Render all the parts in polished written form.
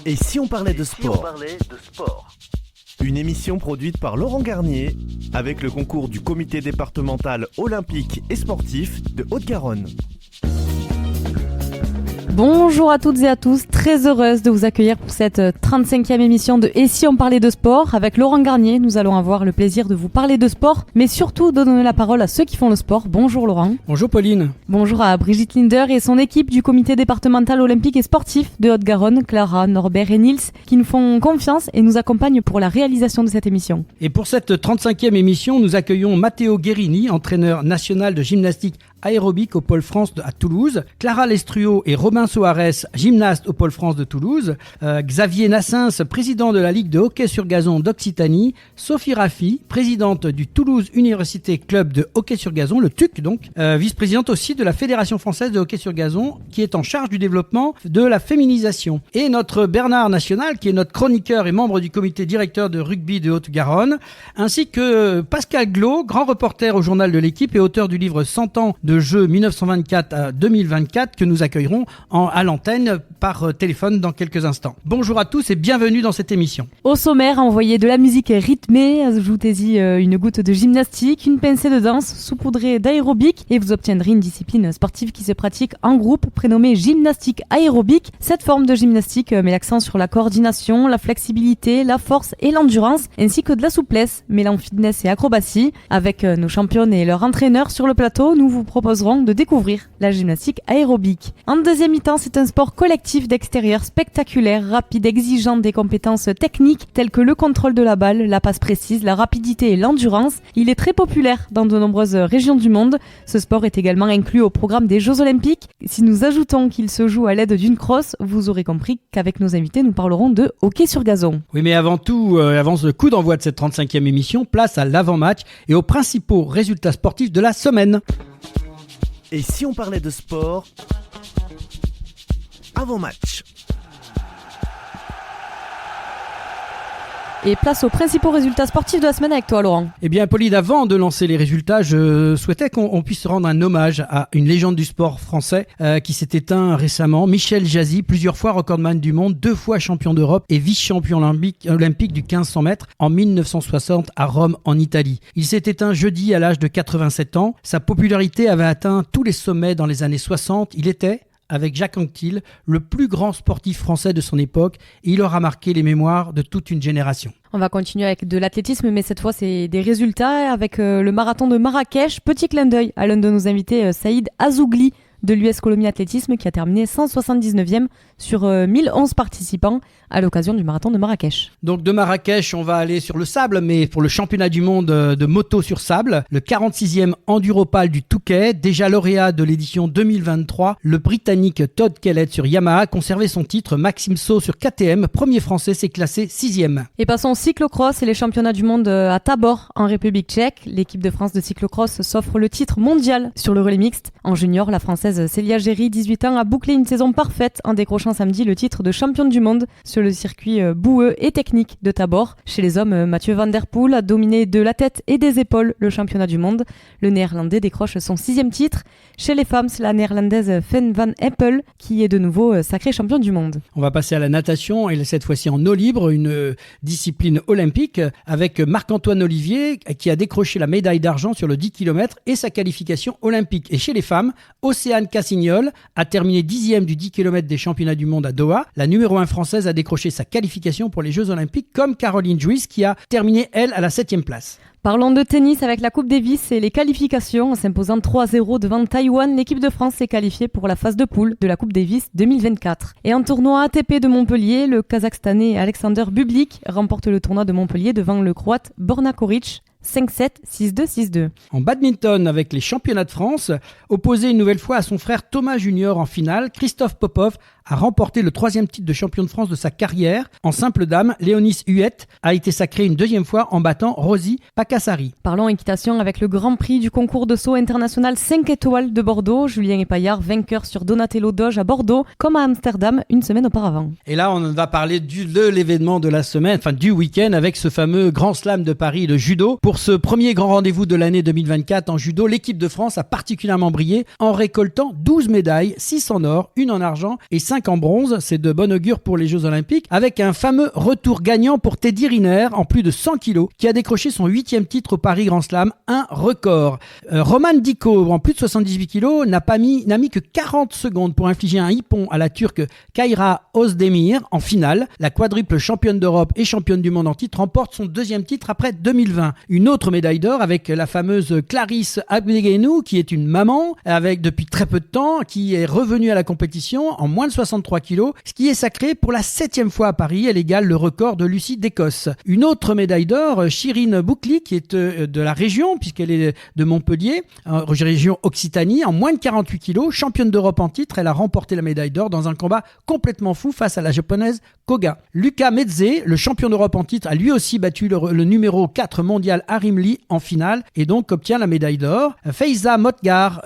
Et si on parlait de sport? Une émission produite par Laurent Garnier avec le concours du comité départemental olympique et sportif de Haute-Garonne. Bonjour à toutes et à tous, très heureuse de vous accueillir pour cette 35e émission de Et si on parlait de sport? Avec Laurent Garnier, nous allons avoir le plaisir de vous parler de sport, mais surtout de donner la parole à ceux qui font le sport. Bonjour Laurent. Bonjour Pauline. Bonjour à Brigitte Linder et son équipe du comité départemental olympique et sportif de Haute-Garonne, Clara, Norbert et Nils, qui nous font confiance et nous accompagnent pour la réalisation de cette émission. Et pour cette 35e émission, nous accueillons Matteo Guerini, entraîneur national de gymnastique aérobique au Pôle France à Toulouse, Clara Lestruau et Robin Soares, gymnastes au Pôle France de Toulouse, Xavier Nassens, président de la Ligue de hockey sur gazon d'Occitanie, Sophie Raffi, présidente du Toulouse Université Club de hockey sur gazon, le TUC donc, vice-présidente aussi de la Fédération française de hockey sur gazon, qui est en charge du développement de la féminisation. Et notre Bernard National, qui est notre chroniqueur et membre du comité directeur de rugby de Haute-Garonne, ainsi que Pascal Glo, grand reporter au journal de l'équipe et auteur du livre 100 ans de jeu 1924 à 2024 que nous accueillerons à l'antenne par téléphone dans quelques instants. Bonjour à tous et bienvenue dans cette émission. Au sommaire, envoyez de la musique rythmée, ajoutez-y une goutte de gymnastique, une pincée de danse saupoudrée d'aérobic et vous obtiendrez une discipline sportive qui se pratique en groupe prénommée gymnastique aérobique. Cette forme de gymnastique met l'accent sur la coordination, la flexibilité, la force et l'endurance ainsi que de la souplesse, mêlant fitness et acrobatie. Avec nos championnes et leurs entraîneurs sur le plateau, nous vous proposerons de découvrir la gymnastique aérobique. En deuxième mi-temps, c'est un sport collectif d'extérieur spectaculaire, rapide, exigeant des compétences techniques telles que le contrôle de la balle, la passe précise, la rapidité et l'endurance. Il est très populaire dans de nombreuses régions du monde. Ce sport est également inclus au programme des Jeux Olympiques. Si nous ajoutons qu'il se joue à l'aide d'une crosse, vous aurez compris qu'avec nos invités, nous parlerons de hockey sur gazon. Oui, mais avant tout, avant le coup d'envoi de cette 35e émission, place à l'avant-match et aux principaux résultats sportifs de la semaine. Et si on parlait de sport avant match? Et place aux principaux résultats sportifs de la semaine avec toi, Laurent. Eh bien, Pauline, avant de lancer les résultats, je souhaitais qu'on puisse rendre un hommage à une légende du sport français qui s'est éteint récemment. Michel Jazzy, plusieurs fois recordman du monde, 2 fois champion d'Europe et vice-champion olympique du 1500 mètres en 1960 à Rome, en Italie. Il s'est éteint jeudi à l'âge de 87 ans. Sa popularité avait atteint tous les sommets dans les années 60. Il était, avec Jacques Anquetil, le plus grand sportif français de son époque et il aura marqué les mémoires de toute une génération. On va continuer avec de l'athlétisme, mais cette fois c'est des résultats avec le marathon de Marrakech. Petit clin d'œil à l'un de nos invités, Saïd Azougli de l'US Colombie Athlétisme qui a terminé 179e sur 1011 participants à l'occasion du marathon de Marrakech. Donc de Marrakech, on va aller sur le sable, mais pour le championnat du monde de moto sur sable, le 46e Enduropal du Touquet, déjà lauréat de l'édition 2023, le Britannique Todd Kellett sur Yamaha conservait son titre. Maxime Saut sur KTM, premier français, s'est classé 6e. Et passons au cyclocross et les championnats du monde à Tabor en République tchèque. L'équipe de France de cyclocross s'offre le titre mondial sur le relais mixte. En junior, la française Célia Géry, 18 ans, a bouclé une saison parfaite en décrochant samedi le titre de championne du monde sur le circuit boueux et technique de Tabor. Chez les hommes, Mathieu Van Der Poel a dominé de la tête et des épaules le championnat du monde. Le néerlandais décroche son 6e titre. Chez les femmes, c'est la néerlandaise Fen Van Empel qui est de nouveau sacrée championne du monde. On va passer à la natation et cette fois-ci en eau libre, une discipline olympique avec Marc-Antoine Olivier qui a décroché la médaille d'argent sur le 10 km et sa qualification olympique. Et chez les femmes, Océane Cassignol a terminé 10e du 10 km des championnats du monde à Doha. La numéro 1 française a décroché sa qualification pour les Jeux Olympiques comme Caroline Jouys qui a terminé elle à la 7e place. Parlons de tennis avec la Coupe Davis et les qualifications. En s'imposant 3-0 devant Taïwan, l'équipe de France s'est qualifiée pour la phase de poule de la Coupe Davis 2024. Et en tournoi ATP de Montpellier, le Kazakhstanais Alexander Bublik remporte le tournoi de Montpellier devant le Croate Borna Koric. 5-7, 6-2, 6-2. En badminton, avec les championnats de France, opposé une nouvelle fois à son frère Thomas Junior en finale, Christophe Popov a remporté le 3e titre de champion de France de sa carrière. En simple dame, Léonis Huette a été sacrée une 2e fois en battant Rosie Pakassari. Parlons équitation avec le Grand Prix du concours de saut international 5 étoiles de Bordeaux. Julien Epaillard, vainqueur sur Donatello Doge à Bordeaux, comme à Amsterdam une semaine auparavant. Et là, on va parler de l'événement de la semaine, enfin du week-end, avec ce fameux Grand Slam de Paris de judo. Pour Pour ce premier grand rendez-vous de l'année 2024 en judo, l'équipe de France a particulièrement brillé en récoltant 12 médailles, 6 en or, 1 en argent et 5 en bronze. C'est de bon augure pour les Jeux Olympiques, avec un fameux retour gagnant pour Teddy Riner en plus de 100 kilos, qui a décroché son 8e titre au Paris Grand Slam, un record. Roman Diko, en plus de 78 kilos, n'a mis que 40 secondes pour infliger un hippon à la Turque Kayra Özdemir en finale. La quadruple championne d'Europe et championne du monde en titre remporte son 2e titre après 2020. Une autre médaille d'or avec la fameuse Clarisse Agbegenou, qui est une maman depuis très peu de temps, qui est revenue à la compétition en moins de 63 kilos, ce qui est sacré pour la 7e fois à Paris. Elle égale le record de Lucie d'Écosse. Une autre médaille d'or, Chirine Boukli, qui est de la région, puisqu'elle est de Montpellier, région Occitanie, en moins de 48 kilos, championne d'Europe en titre. Elle a remporté la médaille d'or dans un combat complètement fou face à la japonaise Koga. Luca Mezze, le champion d'Europe en titre, a lui aussi battu le numéro 4 mondial Harim Lee en finale et donc obtient la médaille d'or. Faiza Motgar,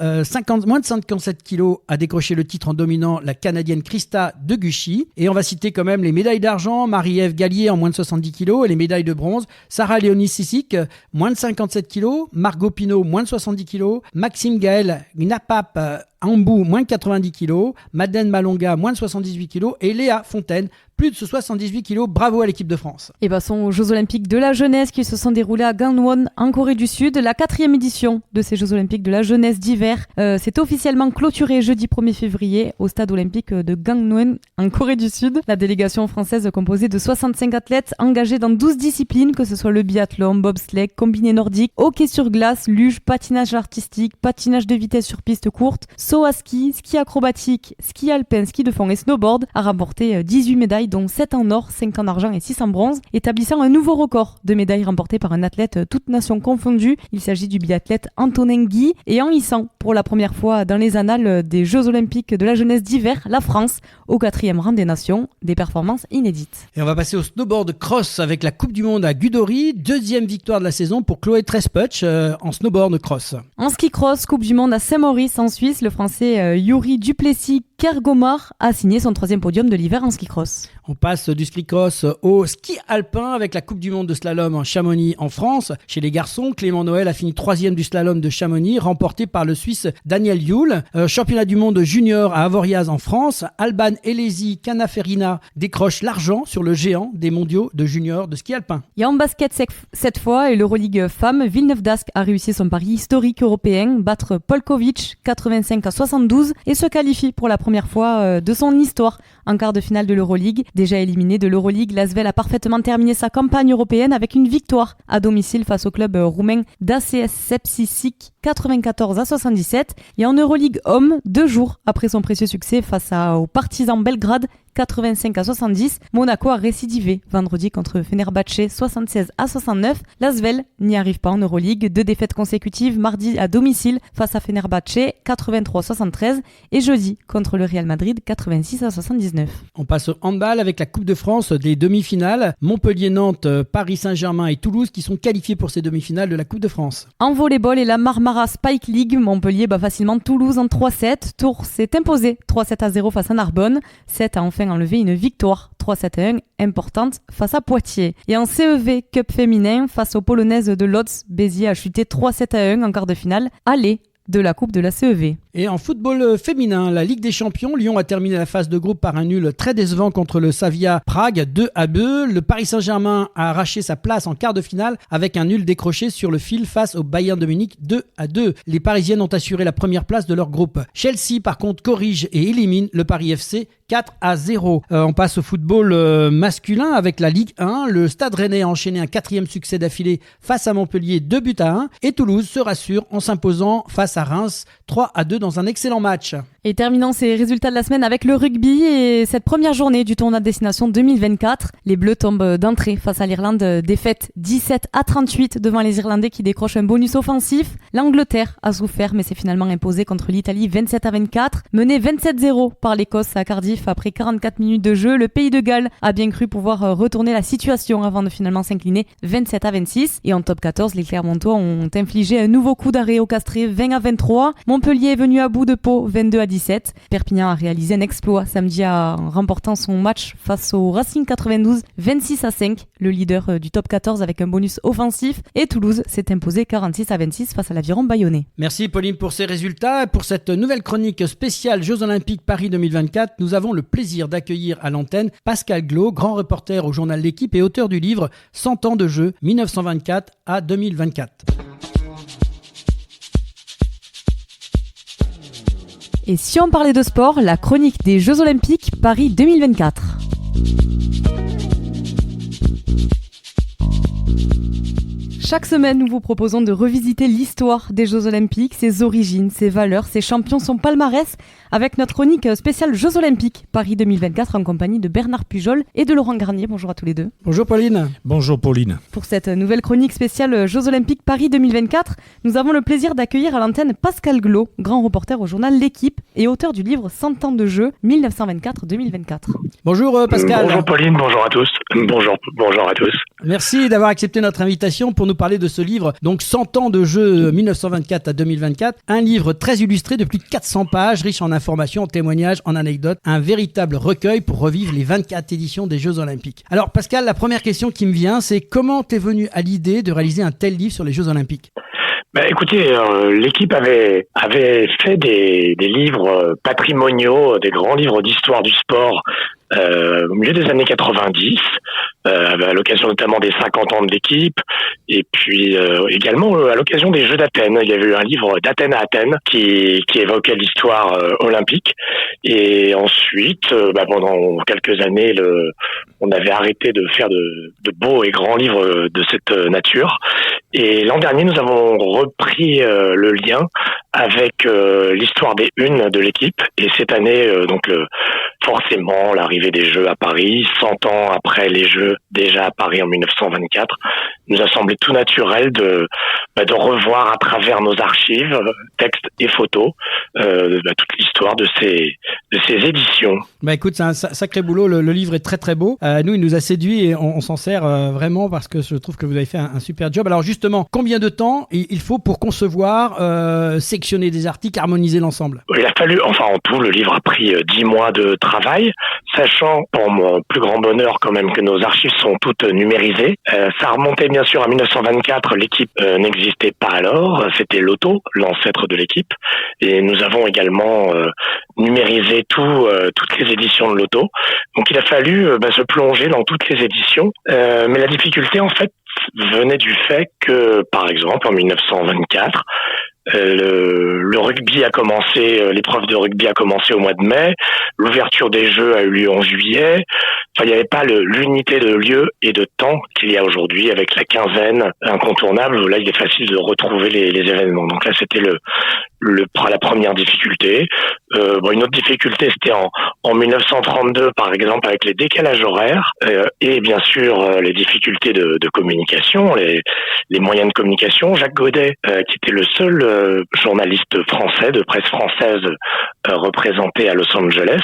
moins de 57 kilos, a décroché le titre en dominant la Canadienne Krista Deguchi. Et on va citer quand même les médailles d'argent, Marie-Ève Gallier en moins de 70 kilos, et les médailles de bronze, Sarah Léonie Sissik, moins de 57 kilos, Margot Pinault, moins de 70 kilos, Maxime Gaël Gnapap Ambou, moins de 90 kilos, Madeleine Malonga, moins de 78 kilos, et Léa Fontaine, plus de 78 kilos. Bravo à l'équipe de France. Et passons aux Jeux Olympiques de la jeunesse qui se sont déroulés à Gangwon en Corée du Sud. La 4e édition de ces Jeux Olympiques de la jeunesse d'hiver s'est officiellement clôturée jeudi 1er février au stade olympique de Gangwon en Corée du Sud. La délégation française composée de 65 athlètes engagés dans 12 disciplines, que ce soit le biathlon, bobsleigh, combiné nordique, hockey sur glace, luge, patinage artistique, patinage de vitesse sur piste courte, saut à ski, ski acrobatique, ski alpin, ski de fond et snowboard, a remporté 18 médailles, dont 7 en or, 5 en argent et 6 en bronze, établissant un nouveau record de médailles remportées par un athlète toutes nations confondues. Il s'agit du biathlète Antonin Guy, et en hissant pour la première fois dans les annales des Jeux Olympiques de la jeunesse d'hiver la France au 4e rang des nations, des performances inédites. Et on va passer au snowboard cross avec la Coupe du Monde à Gudori, 2e victoire de la saison pour Chloé Tresputsch en snowboard cross. En ski cross, Coupe du Monde à Saint-Maurice en Suisse, le Français Yuri Duplessis Kergomar a signé son 3e podium de l'hiver en ski cross. On passe du ski cross au ski alpin avec la Coupe du Monde de slalom en Chamonix en France. Chez les garçons, Clément Noël a fini 3e du slalom de Chamonix, remporté par le Suisse Daniel Yule. Championnat du monde junior à Avoriaz en France, Alban Elezi Canaferina décroche l'argent sur le géant des mondiaux de junior de ski alpin. Et en basket cette fois, et l'Euroleague Femmes, Villeneuve d'Ascq a réussi son pari historique européen, battre Polkovic 85-72 et se qualifie pour la première fois de son histoire en quart de finale de l'Euroleague. Déjà éliminé de l'Euroleague, l'Asvel a parfaitement terminé sa campagne européenne avec une victoire à domicile face au club roumain d'ACS Sepsisic 94-77. Et en Euroleague Homme, 2 jours après son précieux succès face aux Partizan Belgrade 85-70, Monaco a récidivé vendredi contre Fenerbahçe 76-69. L'Asvel n'y arrive pas en Euroleague. 2 défaites consécutives mardi à domicile face à Fenerbahçe 83-73 et jeudi contre le Real Madrid 86-79. On passe au handball avec la Coupe de France des demi-finales. Montpellier-Nantes, Paris Saint-Germain et Toulouse qui sont qualifiés pour ces demi-finales de la Coupe de France. En volleyball et la Marmara Spike League, Montpellier bat facilement Toulouse en 3-7. Tours s'est imposé 3-7-0 face à Narbonne. 7 a enfin enlevé une victoire 3-7-1 importante face à Poitiers. Et en CEV Cup féminin, face aux Polonaises de Lodz, Béziers a chuté 3-7-1 en quart de finale aller de la Coupe de la CEV. Et en football féminin, la Ligue des Champions, Lyon a terminé la phase de groupe par un nul très décevant contre le Slavia Prague 2-2. Le Paris Saint-Germain a arraché sa place en quart de finale avec un nul décroché sur le fil face au Bayern de Munich 2-2. Les Parisiennes ont assuré la première place de leur groupe. Chelsea par contre corrige et élimine le Paris FC 4-0. On passe au football masculin avec la Ligue 1. Le Stade Rennais a enchaîné un 4e succès d'affilée face à Montpellier 2-1 et Toulouse se rassure en s'imposant face à Reims 3-2 dans un excellent match. Et terminons ces résultats de la semaine avec le rugby et cette première journée du tournoi de destination 2024. Les Bleus tombent d'entrée face à l'Irlande, défaite 17-38 devant les Irlandais qui décrochent un bonus offensif. L'Angleterre a souffert mais s'est finalement imposée contre l'Italie 27-24. Menée 27-0 par l'Écosse à Cardiff après 44 minutes de jeu, le Pays de Galles a bien cru pouvoir retourner la situation avant de finalement s'incliner 27-26. Et en top 14, les Clermontois ont infligé un nouveau coup d'arrêt au Castré 20-23. Montpellier est venu revenu à bout de Pau 22-17. Perpignan a réalisé un exploit samedi en remportant son match face au Racing 92 26-5, le leader du top 14 avec un bonus offensif. Et Toulouse s'est imposé 46-26 face à l'Aviron bayonnais. Merci Pauline pour ces résultats. Pour cette nouvelle chronique spéciale Jeux Olympiques Paris 2024, nous avons le plaisir d'accueillir à l'antenne Pascal Glo, grand reporter au journal L'Équipe et auteur du livre 100 ans de Jeux 1924 à 2024. Et si on parlait de sport, la chronique des Jeux Olympiques Paris 2024. Chaque semaine, nous vous proposons de revisiter l'histoire des Jeux Olympiques, ses origines, ses valeurs, ses champions, son palmarès, avec notre chronique spéciale Jeux Olympiques Paris 2024 en compagnie de Bernard Pujol et de Laurent Garnier. Bonjour à tous les deux. Bonjour Pauline. Bonjour Pauline. Pour cette nouvelle chronique spéciale Jeux Olympiques Paris 2024, nous avons le plaisir d'accueillir à l'antenne Pascal Glo, grand reporter au journal L'Équipe et auteur du livre 100 ans de Jeux 1924-2024. Bonjour Pascal. Bonjour Pauline, bonjour à tous. Bonjour à tous. Merci d'avoir accepté notre invitation pour nous parler de ce livre, donc 100 ans de Jeux 1924 à 2024. Un livre très illustré de plus de 400 pages, riche en informations, en témoignages, en anecdotes. Un véritable recueil pour revivre les 24 éditions des Jeux Olympiques. Alors Pascal, la première question qui me vient, c'est comment t'es venu à l'idée de réaliser un tel livre sur les Jeux Olympiques ? Écoutez, l'équipe avait fait des livres patrimoniaux, des grands livres d'histoire du sport au milieu des années 90, à l'occasion notamment des 50 ans de l'équipe, et puis également à l'occasion des Jeux d'Athènes. Il y avait eu un livre d'Athènes à Athènes qui évoquait l'histoire olympique. Et ensuite, pendant quelques années, on avait arrêté de faire de beaux et grands livres de cette nature. Et l'an dernier, nous avons repris le lien avec l'histoire des unes de l'équipe. Et cette année, forcément, l'arrivée des Jeux à Paris, 100 ans après les Jeux déjà à Paris en 1924, nous a semblé tout naturel de revoir à travers nos archives, textes et photos, toute l'histoire de ces éditions. Écoute, c'est un sacré boulot, le livre est très très beau. Nous, il nous a séduit et on s'en sert vraiment parce que je trouve que vous avez fait un super job. Alors justement, combien de temps il faut pour concevoir, sectionner des articles, harmoniser l'ensemble ? Il a fallu, en tout, le livre a pris 10 mois de travail, sachant, pour mon plus grand bonheur quand même, que nos archives sont toutes numérisées. Ça remontait bien sûr à 1924, l'équipe n'existait pas alors, c'était l'auto, l'ancêtre de l'équipe, et nous avons également numérisé toutes les éditions de l'auto. Donc il a fallu se plonger dans toutes les éditions, mais la difficulté en fait venait du fait que, par exemple, en 1924, le rugby a commencé, l'épreuve de rugby a commencé au mois de mai, l'ouverture des Jeux a eu lieu en juillet. Il n'y avait pas l'unité de lieu et de temps qu'il y a aujourd'hui avec la quinzaine incontournable. Là, il est facile de retrouver les événements. Donc là, c'était la première difficulté. Une autre difficulté, c'était en 1932, par exemple, avec les décalages horaires et bien sûr les difficultés de communication, les moyens de communication. Jacques Godet, qui était le seul journaliste français de presse française représenté à Los Angeles,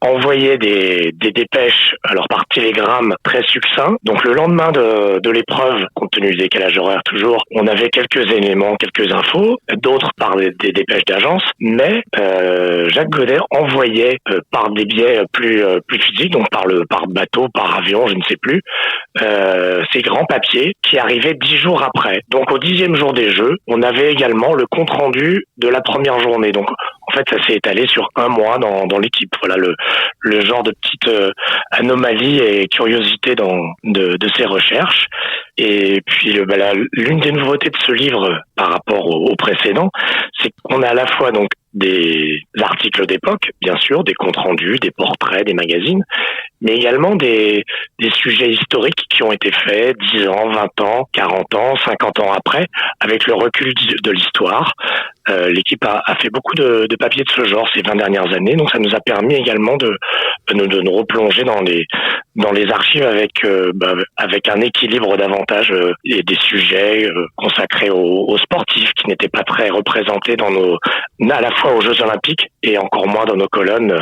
envoyait des dépêches, alors par télégramme très succinct. Donc le lendemain de l'épreuve, compte tenu du décalage horaire toujours, on avait quelques éléments, quelques infos, d'autres par des dépêches d'agence, mais Jacques Godet envoyait par des biais plus physiques, donc par bateau, par avion, je ne sais plus, ces grands papiers qui arrivaient 10 jours après. Donc au 10e jour des Jeux, on avait également le compte-rendu de la première journée. Donc en fait, ça s'est étalé sur un mois dans l'équipe. Voilà le genre de petite anomalie et curiosité de ces recherches. Et puis l'une des nouveautés de ce livre par rapport au précédent, c'est qu'on a à la fois donc des articles d'époque, bien sûr, des comptes rendus, des portraits, des magazines, mais également des sujets historiques qui ont été faits 10 ans, 20 ans, 40 ans, 50 ans après, avec le recul de l'histoire. L'équipe a fait beaucoup de papiers de ce genre ces 20 dernières années, donc ça nous a permis également de nous replonger dans les archives avec un équilibre davantage et des sujets consacrés aux sportifs qui n'étaient pas très représentés à la fois aux Jeux Olympiques et encore moins dans nos colonnes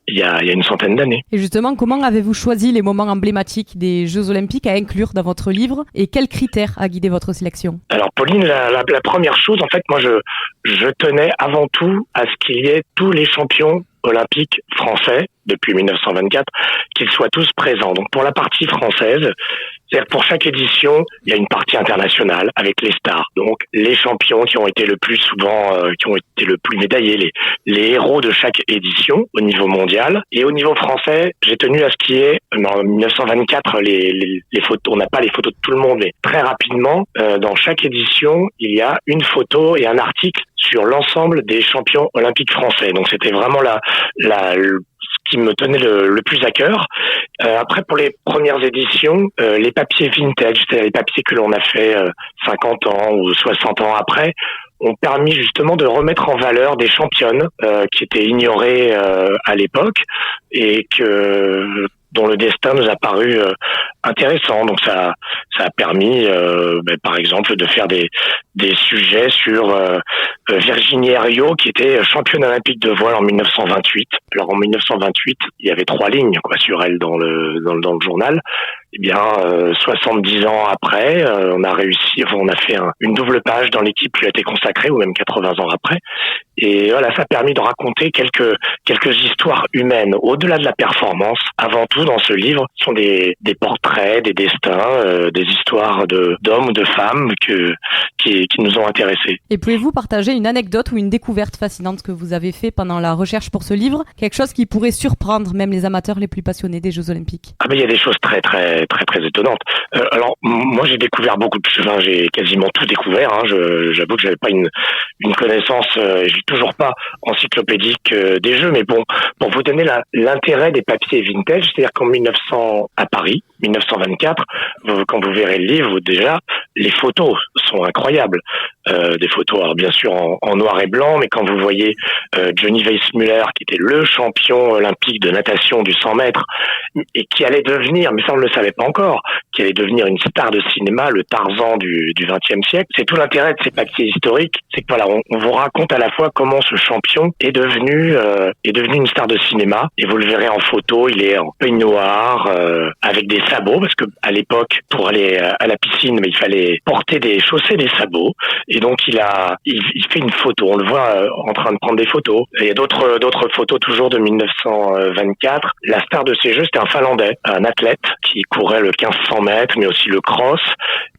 il y a une centaine d'années. Et justement, comment avez-vous choisi les moments emblématiques des Jeux Olympiques à inclure dans votre livre et quels critères a guidé votre sélection ? Alors Pauline, la première chose, en fait, moi je je tenais avant tout à ce qu'il y ait tous les champions olympiques français depuis 1924, qu'ils soient tous présents. Donc pour la partie française, c'est-à-dire que pour chaque édition, il y a une partie internationale avec les stars. Donc les champions qui ont été le plus souvent, qui ont été le plus médaillés, les héros de chaque édition au niveau mondial. Et au niveau français, j'ai tenu à ce qu'il y ait, en 1924, les photos, on n'a pas les photos de tout le monde, mais très rapidement, dans chaque édition, il y a une photo et un article sur l'ensemble des champions olympiques français. Donc c'était vraiment ce qui me tenait le plus à cœur. Après, pour les premières éditions, les papiers vintage, c'est-à-dire les papiers que l'on a fait 50 ans ou 60 ans après, ont permis justement de remettre en valeur des championnes qui étaient ignorées à l'époque et dont le destin nous a paru intéressant. Donc ça a permis, par exemple, de faire des sujets sur Virginie Herriot, qui était championne olympique de voile en 1928. Alors en 1928, il y avait 3 lignes sur elle dans le journal. Eh bien, 70 ans après, on a fait une double page dans l'équipe qui a été consacrée, ou même 80 ans après. Et voilà, ça a permis de raconter quelques histoires humaines, au-delà de la performance. Avant tout, dans ce livre, ce sont des portraits, des destins, des histoires d'hommes ou de femmes qui nous ont intéressés. Et pouvez-vous partager une anecdote ou une découverte fascinante que vous avez fait pendant la recherche pour ce livre? Quelque chose qui pourrait surprendre même les amateurs les plus passionnés des Jeux Olympiques? Ah ben, il y a des choses très très très très étonnantes. Alors moi j'ai découvert beaucoup de choses, j'ai quasiment tout découvert. J'avoue que j'avais pas une connaissance, je lis toujours pas encyclopédique des jeux, mais bon, pour vous donner l'intérêt des papiers vintage, c'est-à-dire à Paris, 1924, quand vous verrez le livre, déjà les photos sont incroyables. Des photos, alors bien sûr en noir et blanc, mais quand vous voyez Johnny Weissmuller, qui était le champion olympique de natation du 100 mètres, et qui allait devenir, mais ça on ne le savait pas encore, qui allait devenir une star de cinéma, le Tarzan du XXe siècle. C'est tout l'intérêt de ces papiers historiques, c'est que voilà, on vous raconte à la fois comment ce champion est devenu une star de cinéma, et vous le verrez en photo, il est en peignoir, avec des sabots, parce que à l'époque, pour aller à la piscine, il fallait chausser des sabots, et donc il fait une photo, on le voit en train de prendre des photos. Et il y a d'autres photos toujours de 1924. La star de ces jeux, c'était un Finlandais, un athlète qui courait le 1500 mètres, mais aussi le cross.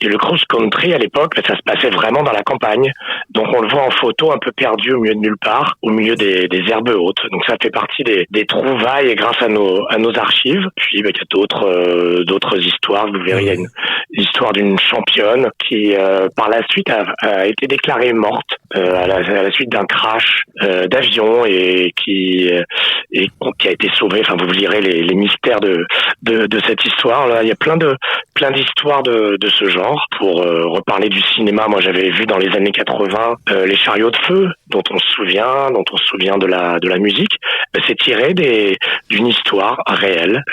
Et le cross-country, à l'époque, ça se passait vraiment dans la campagne. Donc on le voit en photo un peu perdu au milieu de nulle part, au milieu des herbes hautes. Donc ça fait partie des trouvailles grâce à nos archives. Puis il y a d'autres histoires. Vous verrez, il y a l'histoire d'une championne qui par la suite a été déclarée morte à la suite d'un crash d'avion et qui a été sauvée. Enfin, vous lirez les mystères de cette histoire. Là, il y a plein d'histoires de ce genre. Pour reparler du cinéma, moi j'avais vu dans les années 80 les chariots de feu, dont on se souvient de la musique. C'est tiré d'une histoire réelle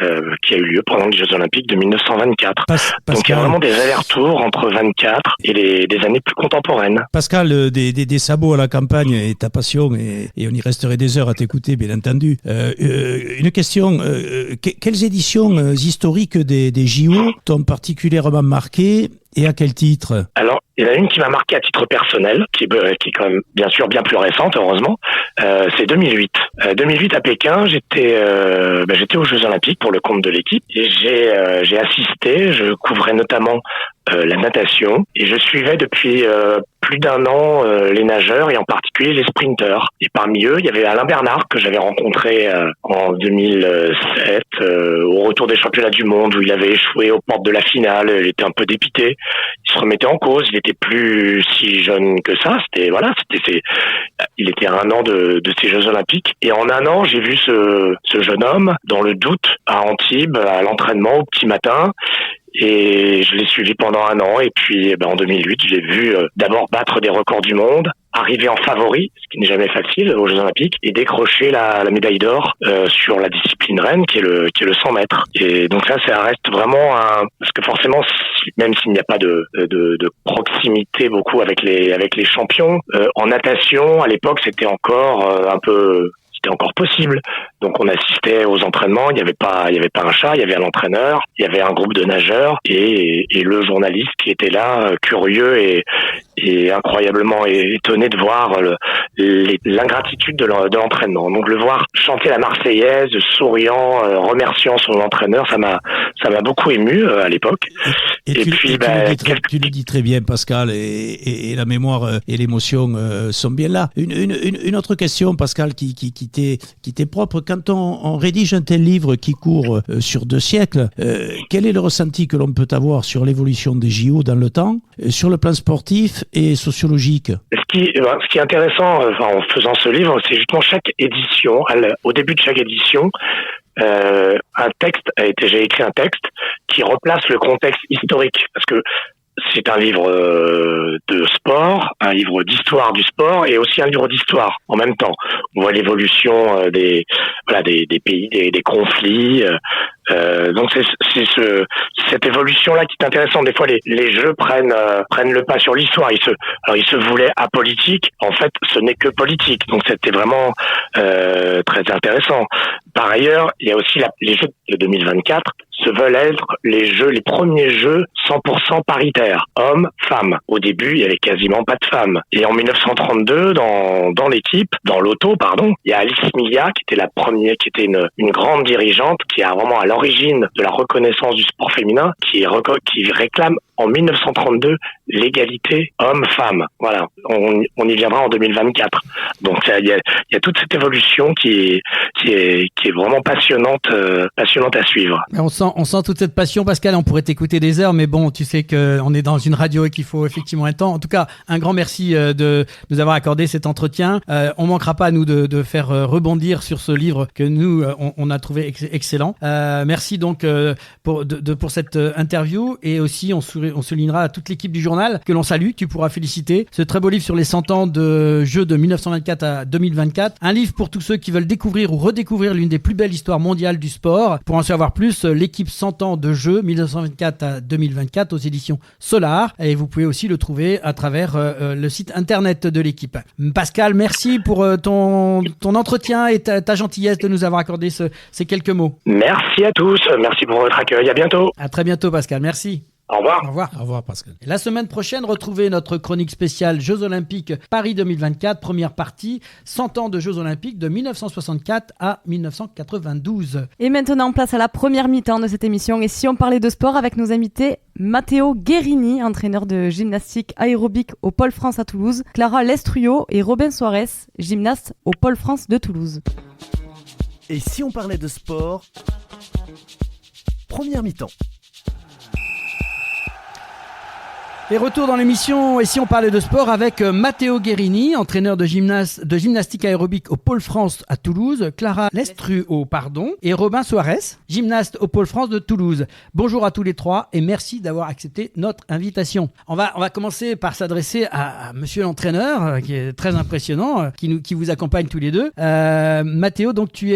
qui a eu lieu pendant les Jeux Olympiques de 1924. Donc il y a vraiment des allers-retours entre 24 et des années plus contemporaines. Pascal, des sabots à la campagne est ta passion et on y resterait des heures à t'écouter, bien entendu. Une question, quelles éditions historiques des JO t'ont particulièrement marqué et à quel titre? Alors, il y en a une qui m'a marqué à titre personnel, qui est quand même bien sûr bien plus récente, heureusement. C'est 2008. 2008 à Pékin, j'étais aux Jeux Olympiques pour le compte de l'équipe et j'ai assisté. Je couvrais notamment la natation et je suivais depuis plus d'1 an les nageurs et en particulier les sprinteurs. Et parmi eux, il y avait Alain Bernard que j'avais rencontré en 2007 au retour des championnats du monde où il avait échoué aux portes de la finale. Il était un peu dépité. Il se remettait en cause. Il était plus si jeune que ça. Il était à 1 an de ces Jeux Olympiques. Et en 1 an, j'ai vu ce jeune homme dans le doute à Antibes, à l'entraînement au petit matin. Et je l'ai suivi pendant 1 an. Et puis, en 2008, je l'ai vu d'abord battre des records du monde, arriver en favori, ce qui n'est jamais facile aux Jeux Olympiques, et décrocher la médaille d'or sur la discipline reine, qui est le 100 mètres. Et donc ça reste vraiment parce que forcément, même s'il n'y a pas de proximité beaucoup avec les champions, en natation, à l'époque, c'était encore c'était encore possible. Donc on assistait aux entraînements, il n'y avait pas un chat, il y avait un entraîneur, il y avait un groupe de nageurs et le journaliste qui était là, curieux et incroyablement étonné de voir l'ingratitude de l'entraînement. Donc le voir chanter la Marseillaise, souriant, remerciant son entraîneur, ça m'a beaucoup ému à l'époque. Tu le dis très bien, Pascal, et la mémoire et l'émotion sont bien là. Une autre question, Pascal, qui t'est propre. Quand on rédige un tel livre qui court sur 2 siècles, quel est le ressenti que l'on peut avoir sur l'évolution des JO dans le temps, sur le plan sportif et sociologique? Ce qui est intéressant en faisant ce livre, c'est justement chaque édition, au début de chaque édition, j'ai écrit un texte qui replace le contexte historique, parce que c'est un livre de sport, un livre d'histoire du sport et aussi un livre d'histoire en même temps. On voit l'évolution des pays, des conflits. Donc c'est cette évolution-là qui est intéressante. Des fois, les jeux prennent le pas sur l'histoire. Ils se voulaient apolitiques. En fait, ce n'est que politique. Donc c'était vraiment très intéressant. Par ailleurs, il y a aussi les Jeux de 2024 se veulent être les premiers Jeux 100% paritaires, hommes, femmes. Au début, il y avait quasiment pas de femmes. Et en 1932, dans l'équipe, dans l'auto, il y a Alice Milla qui était une grande dirigeante qui a vraiment à l'origine de la reconnaissance du sport féminin, qui réclame en 1932 l'égalité homme-femme. Voilà, on y viendra en 2024. Donc il y a toute cette évolution qui est vraiment passionnante à suivre. On sent toute cette passion, Pascal. On pourrait t'écouter des heures, mais bon, tu sais qu'on est dans une radio et qu'il faut effectivement un temps. En tout cas, un grand merci de nous avoir accordé cet entretien. On manquera pas, nous, de faire rebondir sur ce livre que nous, on a trouvé excellent. Merci donc pour cette interview, et aussi on soulignera à toute l'équipe du journal que l'on salue. Tu pourras féliciter ce très beau livre sur les 100 ans de Jeux de 1924 à 2024. Un livre pour tous ceux qui veulent découvrir ou redécouvrir l'une des plus belles histoires mondiales du sport. Pour en savoir plus, l'équipe 100 ans de Jeux 1924 à 2024 aux éditions Solar, et vous pouvez aussi le trouver à travers le site internet de l'équipe. Pascal, merci pour ton entretien et ta gentillesse de nous avoir accordé ces quelques mots. Merci à tous, merci pour votre accueil, à bientôt. À très bientôt, Pascal, merci. Au revoir. Au revoir. Au revoir, Pascal. Et la semaine prochaine, retrouvez notre chronique spéciale Jeux Olympiques Paris 2024, première partie, 100 ans de Jeux Olympiques de 1964 à 1992. Et maintenant, place à la première mi-temps de cette émission. Et si on parlait de sport avec nos invités, Matteo Guerini, entraîneur de gymnastique aérobique au Pôle France à Toulouse, Clara Lestruyo et Robin Soares, gymnaste au Pôle France de Toulouse. Et si on parlait de sport, première mi-temps. Et retour dans l'émission, et si on parlait de sport avec Matteo Guerini, entraîneur de gymnastique aérobique au Pôle France à Toulouse, Clara Lestruyo, et Robin Soares, gymnaste au Pôle France de Toulouse. Bonjour à tous les trois et merci d'avoir accepté notre invitation. On va commencer par s'adresser à monsieur l'entraîneur, qui est très impressionnant, qui vous accompagne tous les deux. Matteo, donc tu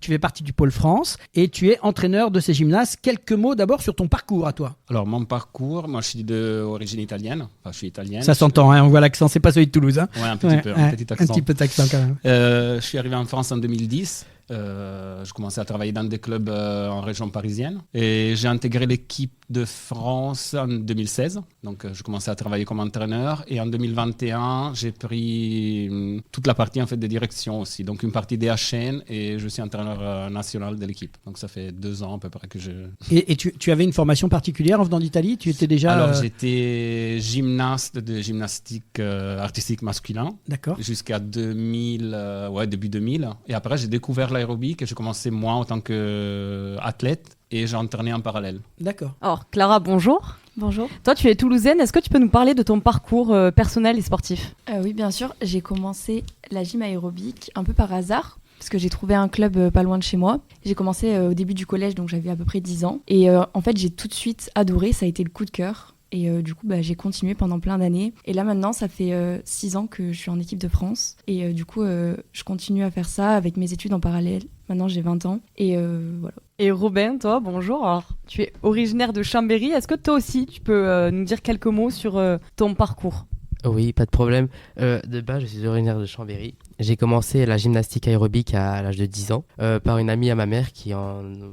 fais partie du Pôle France et tu es entraîneur de ces gymnastes. Quelques mots d'abord sur ton parcours à toi. Alors mon parcours, moi je suis d'origine italienne. Enfin, je suis italien. Ça s'entend, hein, on voit l'accent, c'est pas celui de Toulouse. Hein. Ouais, un petit peu, un petit accent. Un petit peu d'accent quand même. Je suis arrivé en France en 2010. Je commençais à travailler dans des clubs en région parisienne et j'ai intégré l'équipe de France en 2016. Donc, je commençais à travailler comme entraîneur et en 2021, j'ai pris toute la partie en fait de direction aussi. Donc, une partie DHN et je suis entraîneur national de l'équipe. Donc, ça fait 2 ans à peu près que je... Et tu avais une formation particulière en venant d'Italie? Tu étais déjà... Alors, j'étais gymnaste de gymnastique artistique masculin. D'accord. Jusqu'à début 2000. Et après, j'ai découvert l'aérobic et j'ai commencé moi en tant qu'athlète et j'ai entraîné en parallèle. D'accord. Alors Clara, bonjour. Bonjour. Toi tu es toulousaine, est-ce que tu peux nous parler de ton parcours personnel et sportif? Oui bien sûr, j'ai commencé la gym aérobique un peu par hasard parce que j'ai trouvé un club pas loin de chez moi. J'ai commencé au début du collège, donc j'avais à peu près 10 ans et en fait j'ai tout de suite adoré, ça a été le coup de cœur. Et du coup, j'ai continué pendant plein d'années. Et là, maintenant, ça fait 6 ans que je suis en équipe de France. Et du coup, je continue à faire ça avec mes études en parallèle. Maintenant, j'ai 20 ans. Et voilà. Et Robin, toi, bonjour. Alors, tu es originaire de Chambéry. Est-ce que toi aussi, tu peux nous dire quelques mots sur ton parcours? Oui, pas de problème. De base, je suis originaire de Chambéry. J'ai commencé la gymnastique aérobique à l'âge de 10 ans par une amie à ma mère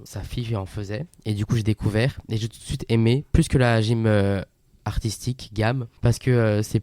sa fille en faisait. Et du coup, j'ai découvert et j'ai tout de suite aimé plus que la gym artistique, gamme, parce que c'est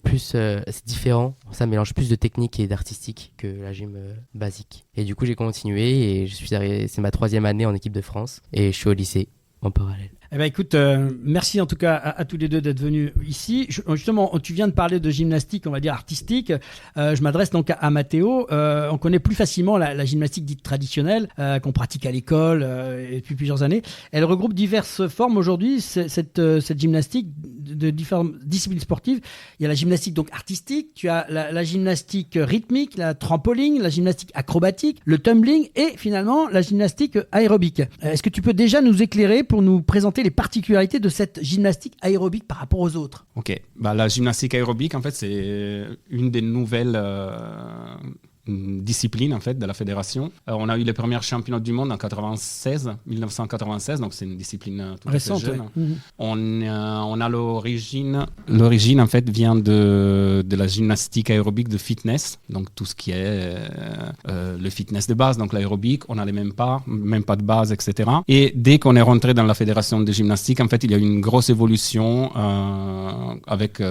différent. Ça mélange plus de technique et d'artistique que la gym basique. Et du coup, j'ai continué et c'est ma 3e année en équipe de France et je suis au lycée en parallèle. Eh ben écoute, merci en tout cas à tous les deux d'être venus ici. Justement, tu viens de parler de gymnastique, on va dire artistique. Je m'adresse donc à Mathéo. On connaît plus facilement la gymnastique dite traditionnelle qu'on pratique à l'école depuis plusieurs années. Elle regroupe diverses formes aujourd'hui. Cette gymnastique de différentes disciplines sportives. Il y a la gymnastique donc artistique. Tu as la gymnastique rythmique, la trampoline, la gymnastique acrobatique, le tumbling et finalement la gymnastique aérobique. Est-ce que tu peux déjà nous éclairer pour nous présenter les particularités de cette gymnastique aérobique par rapport aux autres? Ok, la gymnastique aérobique, en fait, c'est une des nouvelles discipline en fait de la fédération. On a eu les premières championnats du monde en 1996, donc c'est une discipline tout récente. Jeune. Ouais. On a l'origine en fait vient de la gymnastique aérobique de fitness, donc tout ce qui est le fitness de base, donc l'aérobique, on n'allait même pas de base, etc. Et dès qu'on est rentré dans la fédération de gymnastique, en fait, il y a eu une grosse évolution avec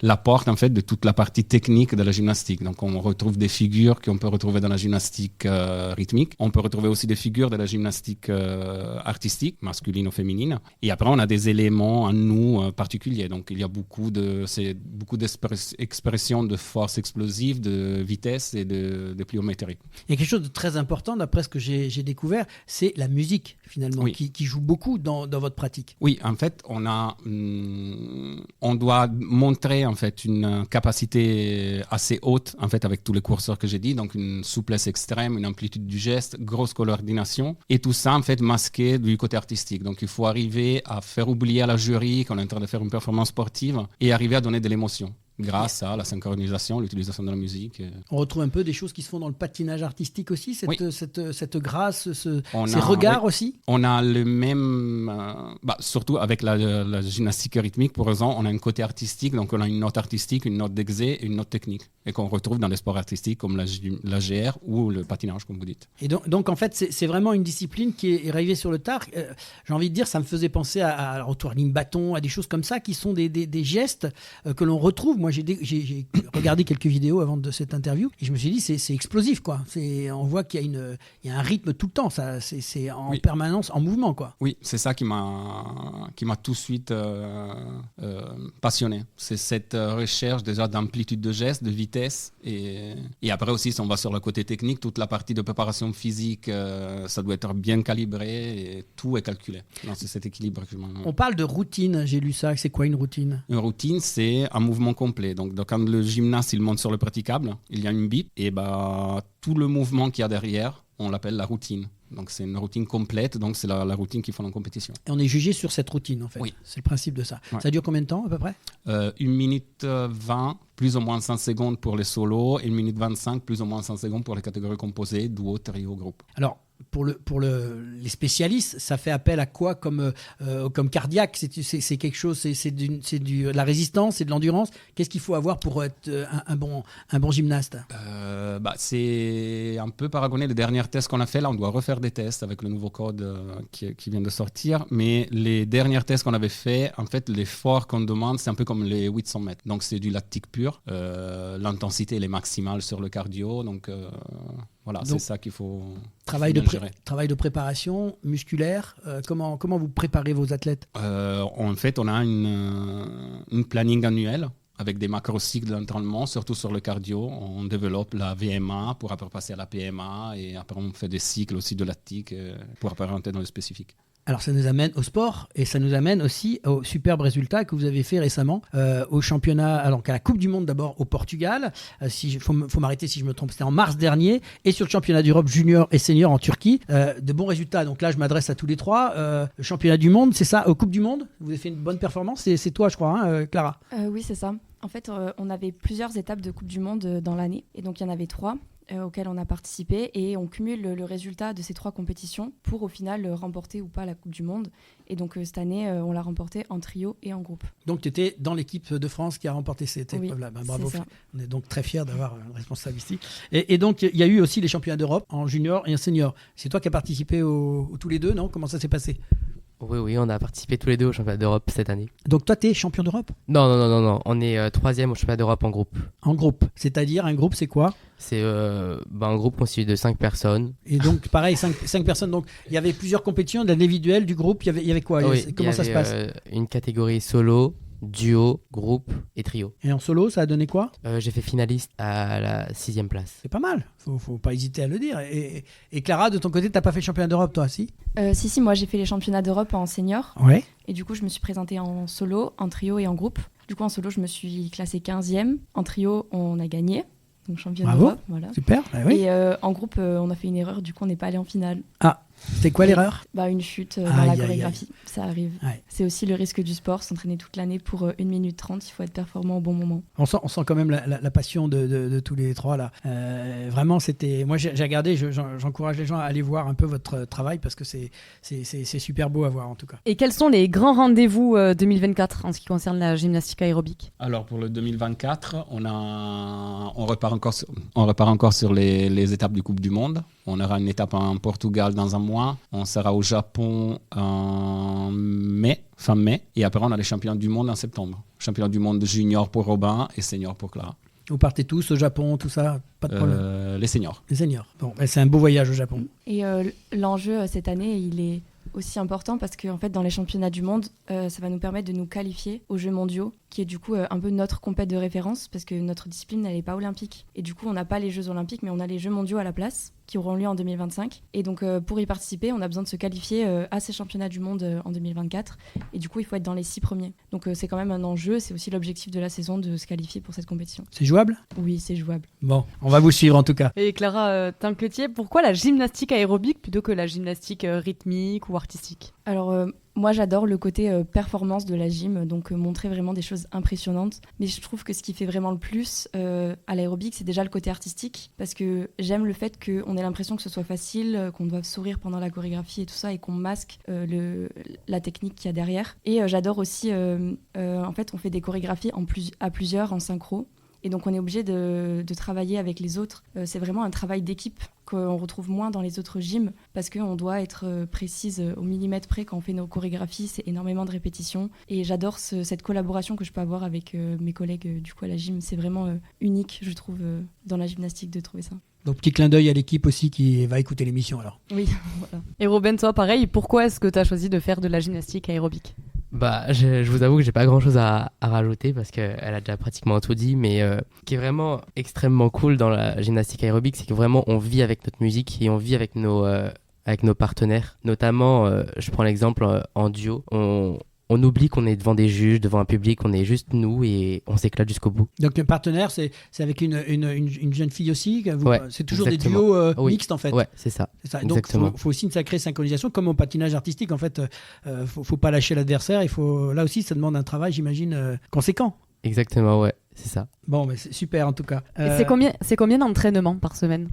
l'apport en fait de toute la partie technique de la gymnastique. Donc on retrouve des figures qu'on peut retrouver dans la gymnastique rythmique. On peut retrouver aussi des figures de la gymnastique artistique, masculine ou féminine. Et après, on a des éléments en nous particuliers. Donc, il y a beaucoup d'expressions de force explosive, de vitesse et de pliométrie. Il y a quelque chose de très important, d'après ce que j'ai découvert, c'est la musique, finalement, oui. qui joue beaucoup dans votre pratique. Oui, en fait, on doit montrer en fait, une capacité assez haute en fait, avec tous les courseurs que j'ai dit. Donc, une souplesse extrême, une amplitude du geste, grosse coordination. Et tout ça, en fait, masqué du côté artistique. Donc, il faut arriver à faire oublier à la jury qu'on est en train de faire une performance sportive et arriver à donner de l'émotion grâce à la synchronisation, l'utilisation de la musique. On retrouve un peu des choses qui se font dans le patinage artistique aussi, cette grâce, ces regards aussi. On a le même, surtout avec la gymnastique rythmique, pour exemple, on a un côté artistique, donc on a une note artistique, une note d'exé et une note technique, et qu'on retrouve dans les sports artistiques comme la GR ou le patinage, comme vous dites. Et donc en fait, c'est vraiment une discipline qui est arrivée sur le tard. J'ai envie de dire, ça me faisait penser au twirling bâton, à des choses comme ça, qui sont des gestes que l'on retrouve. Moi, j'ai regardé quelques vidéos avant de cette interview et je me suis dit c'est explosif quoi. On voit qu'il y a un rythme tout le temps. Ça, c'est en permanence en mouvement quoi. Oui, c'est ça qui m'a tout de suite passionné. C'est cette recherche déjà d'amplitude de geste, de vitesse et après aussi si on va sur le côté technique, toute la partie de préparation physique, ça doit être bien calibré et tout est calculé. Non, c'est cet équilibre que On parle de routine. J'ai lu ça. C'est quoi une routine? Une routine, c'est un mouvement complet. Donc quand le gymnaste il monte sur le praticable, il y a une bip et tout le mouvement qu'il y a derrière, on l'appelle la routine. Donc c'est une routine complète, donc c'est la routine qu'ils font en compétition. Et on est jugé sur cette routine en fait. Oui. C'est le principe de ça. Ouais. Ça dure combien de temps à peu près? 1 minute 20, plus ou moins 100 secondes pour les solos, et 1 minute 25, plus ou moins 100 secondes pour les catégories composées, duo, trio, groupe. Alors, pour les spécialistes, ça fait appel à quoi comme cardiaque? C'est quelque chose, c'est de la résistance, c'est de l'endurance. Qu'est-ce qu'il faut avoir pour être un bon gymnaste? C'est un peu paragonné les derniers tests qu'on a fait. Là, on doit refaire des tests avec le nouveau code qui vient de sortir. Mais les derniers tests qu'on avait fait, en fait, l'effort qu'on demande, c'est un peu comme les 800 mètres. Donc, c'est du lactique pur. L'intensité, elle est maximale sur le cardio. Donc, voilà, c'est ça qu'il faut... Travail de préparation musculaire, comment vous préparez vos athlètes? En fait, on a une planning annuelle avec des macro-cycles d'entraînement, surtout sur le cardio. On développe la VMA pour après passer à la PMA et après on fait des cycles aussi de lactique pour après rentrer dans le spécifique. Alors ça nous amène au sport et ça nous amène aussi au superbe résultat que vous avez fait récemment au championnat, alors à la Coupe du Monde d'abord au Portugal. Faut m'arrêter si je me trompe, c'était en mars dernier, et sur le championnat d'Europe junior et senior en Turquie. De bons résultats, donc là je m'adresse à tous les trois. Le championnat du monde, c'est ça, aux Coupes du Monde? Vous avez fait une bonne performance, c'est toi je crois, hein, Clara? Oui, c'est ça. En fait, on avait plusieurs étapes de Coupe du Monde dans l'année, et donc il y en avait 3. auxquelles on a participé et on cumule le résultat de ces 3 compétitions pour au final remporter ou pas la Coupe du Monde. Et donc cette année, on l'a remportée en trio et en groupe. Donc tu étais dans l'équipe de France qui a remporté cette épreuve-là. Bravo. C'est ça. On est donc très fiers d'avoir un responsable ici. Et donc il y a eu aussi les championnats d'Europe en junior et en senior. C'est toi qui as participé tous les deux, non? Comment ça s'est passé? Oui, on a participé tous les deux au championnat d'Europe cette année. Donc toi, tu es champion d'Europe? Non, on est 3e au championnat d'Europe en groupe. En groupe, c'est-à-dire un groupe, c'est quoi? C'est un groupe constitué de 5 personnes. Et donc pareil, 5 personnes. Donc il y avait plusieurs compétitions, de l'individuel, du groupe, il y avait quoi? Comment ça se passe? Une catégorie solo, duo, groupe et trio. Et en solo, ça a donné quoi? J'ai fait finaliste à la 6e place. C'est pas mal, faut pas hésiter à le dire. Et Clara, de ton côté, t'as pas fait le championnat d'Europe, toi, si? Si, moi j'ai fait les championnats d'Europe en senior. Ouais. Et du coup, je me suis présentée en solo, en trio et en groupe. Du coup, en solo, je me suis classée 15e. En trio, on a gagné. Donc championne d'Europe. Voilà. Super. Oui. Et en groupe, on a fait une erreur. Du coup, on n'est pas allé en finale. Ah, c'était quoi l'erreur? Une chute dans la chorégraphie. Ça arrive. Ouais. C'est aussi le risque du sport. S'entraîner toute l'année pour 1 minute 30. Il faut être performant au bon moment. On sent quand même la passion de tous les trois là. Vraiment, c'était. Moi, j'ai regardé. J'encourage les gens à aller voir un peu votre travail parce que c'est super beau à voir en tout cas. Et quels sont les grands rendez-vous 2024 en ce qui concerne la gymnastique aérobique? Alors pour le 2024, on repart encore sur les étapes du Coupe du Monde. On aura une étape en Portugal dans un mois. On sera au Japon en fin mai. Et après, on a les championnats du monde en septembre. Championnat du monde junior pour Robin et senior pour Clara. Vous partez tous au Japon, tout ça? Pas de problème. Les seniors. Les seniors. Bon, c'est un beau voyage au Japon. Et l'enjeu cette année, il est aussi important parce que en fait, dans les championnats du monde, ça va nous permettre de nous qualifier aux Jeux mondiaux, qui est du coup un peu notre compète de référence parce que notre discipline, elle n'est pas olympique. Et du coup, on n'a pas les Jeux olympiques, mais on a les Jeux mondiaux à la place, qui auront lieu en 2025. Et donc, pour y participer, on a besoin de se qualifier à ces championnats du monde en 2024. Et du coup, il faut être dans les 6 premiers. Donc, c'est quand même un enjeu. C'est aussi l'objectif de la saison de se qualifier pour cette compétition. C'est jouable? Oui, c'est jouable. Bon, on va vous suivre en tout cas. Et Clara Tinquetier, pourquoi la gymnastique aérobique plutôt que la gymnastique rythmique ou artistique? Alors, moi, j'adore le côté performance de la gym, donc montrer vraiment des choses impressionnantes. Mais je trouve que ce qui fait vraiment le plus à l'aérobique, c'est déjà le côté artistique, parce que j'aime le fait qu'on ait l'impression que ce soit facile, qu'on doive sourire pendant la chorégraphie et tout ça, et qu'on masque la technique qu'il y a derrière. Et j'adore aussi, en fait, on fait des chorégraphies à plusieurs, en synchro. Et donc, on est obligé de travailler avec les autres. C'est vraiment un travail d'équipe qu'on retrouve moins dans les autres gyms parce qu'on doit être précise au millimètre près quand on fait nos chorégraphies. C'est énormément de répétitions. Et j'adore cette collaboration que je peux avoir avec mes collègues du coup à la gym. C'est vraiment unique, je trouve, dans la gymnastique de trouver ça. Donc, petit clin d'œil à l'équipe aussi qui va écouter l'émission alors. Oui, voilà. Et Robin, toi, pareil, pourquoi est-ce que tu as choisi de faire de la gymnastique aérobique? Je vous avoue que j'ai pas grand chose à rajouter parce qu'elle a déjà pratiquement tout dit, mais ce qui est vraiment extrêmement cool dans la gymnastique aérobique, c'est que vraiment on vit avec notre musique et on vit avec nos partenaires. Notamment, je prends l'exemple en duo, on oublie qu'on est devant des juges, devant un public, on est juste nous et on s'éclate jusqu'au bout. Donc le partenaire, c'est avec une jeune fille aussi ouais, c'est toujours exactement. Des duos oui. mixtes en fait. Ouais, c'est ça. Donc il faut aussi une sacrée synchronisation, comme au patinage artistique en fait. Faut pas lâcher l'adversaire. Là aussi, ça demande un travail, j'imagine, conséquent. Exactement, ouais, c'est ça. Bon, mais c'est super en tout cas. C'est combien d'entraînements par semaine?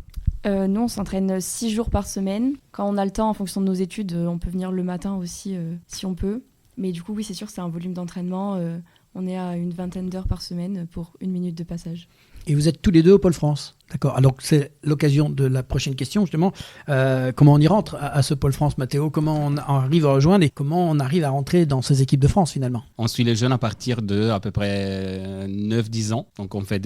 Nous, on s'entraîne 6 jours par semaine. Quand on a le temps, en fonction de nos études, on peut venir le matin aussi si on peut. Mais du coup, oui, c'est sûr, c'est un volume d'entraînement. On est à une 20aine d'heures par semaine pour 1 minute de passage. Et vous êtes tous les deux au Pôle France. D'accord. Alors, c'est l'occasion de la prochaine question, justement. Comment on y rentre à ce Pôle France, Mathéo? Comment on arrive à rejoindre et comment on arrive à rentrer dans ces équipes de France, finalement? On suit les jeunes à partir de à peu près 9-10 ans. Donc, on fait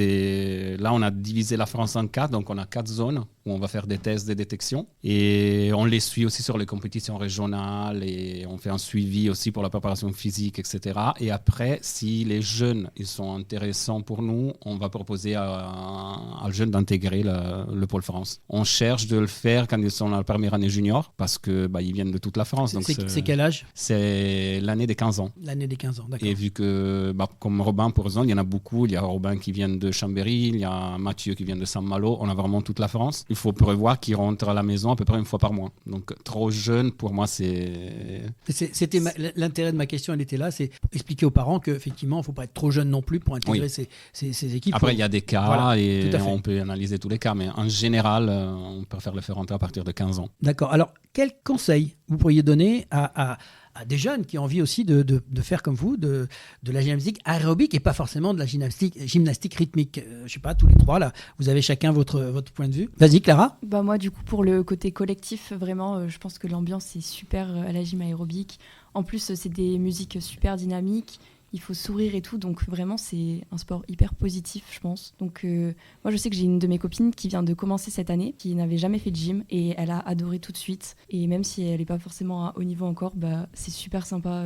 Là, on a divisé la France en 4. Donc, on a 4 zones où on va faire des tests de détection. Et on les suit aussi sur les compétitions régionales et on fait un suivi aussi pour la préparation physique, etc. Et après, si les jeunes ils sont intéressants pour nous, on va proposer à le jeune d'intégrer le Pôle France. On cherche de le faire quand ils sont dans la première année junior parce que ils viennent de toute la France. Donc c'est quel âge? C'est l'année des 15 ans. L'année des 15 ans, d'accord. Et vu que, comme Robin, pour exemple, il y en a beaucoup. Il y a Robin qui vient de Chambéry, il y a Mathieu qui vient de Saint-Malo. On a vraiment toute la France. Il faut prévoir qu'ils rentrent à la maison à peu près 1 fois par mois. Donc, trop jeune, pour moi, C'était l'intérêt de ma question, elle était là, c'est expliquer aux parents qu'effectivement, il ne faut pas être trop jeune non plus pour intégrer ces équipes. Après, il y a des cas et on peut analyser généraliser tous les cas, mais en général, on préfère le faire entrer à partir de 15 ans. D'accord. Alors, quel conseil vous pourriez donner à des jeunes qui ont envie aussi de faire comme vous, de la gymnastique aérobique et pas forcément de la gymnastique rythmique? Je ne sais pas, tous les trois, là, vous avez chacun votre point de vue. Vas-y, Clara. Moi, du coup, pour le côté collectif, vraiment, je pense que l'ambiance est super à la gym aérobique. En plus, c'est des musiques super dynamiques. Il faut sourire et tout, donc vraiment c'est un sport hyper positif, je pense. Donc moi je sais que j'ai une de mes copines qui vient de commencer cette année, qui n'avait jamais fait de gym et elle a adoré tout de suite. Et même si elle n'est pas forcément à haut niveau encore, c'est super sympa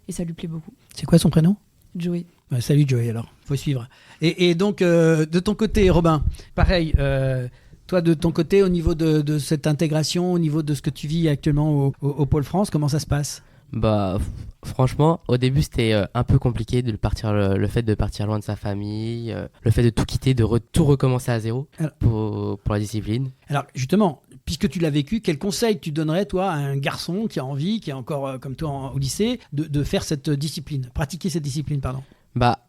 et ça lui plaît beaucoup. C'est quoi son prénom? Joey. Salut Joey, alors, faut suivre. Et donc de ton côté, Robin, pareil, toi de ton côté, au niveau de cette intégration, au niveau de ce que tu vis actuellement au Pôle France, comment ça se passe? Franchement, au début, c'était un peu compliqué de partir, le fait de partir loin de sa famille, le fait de tout quitter, de tout recommencer à zéro pour la discipline. Alors, justement, puisque tu l'as vécu, quel conseil tu donnerais, toi, à un garçon qui a envie, qui est encore comme toi au lycée, de faire cette discipline, pratiquer cette discipline, pardon?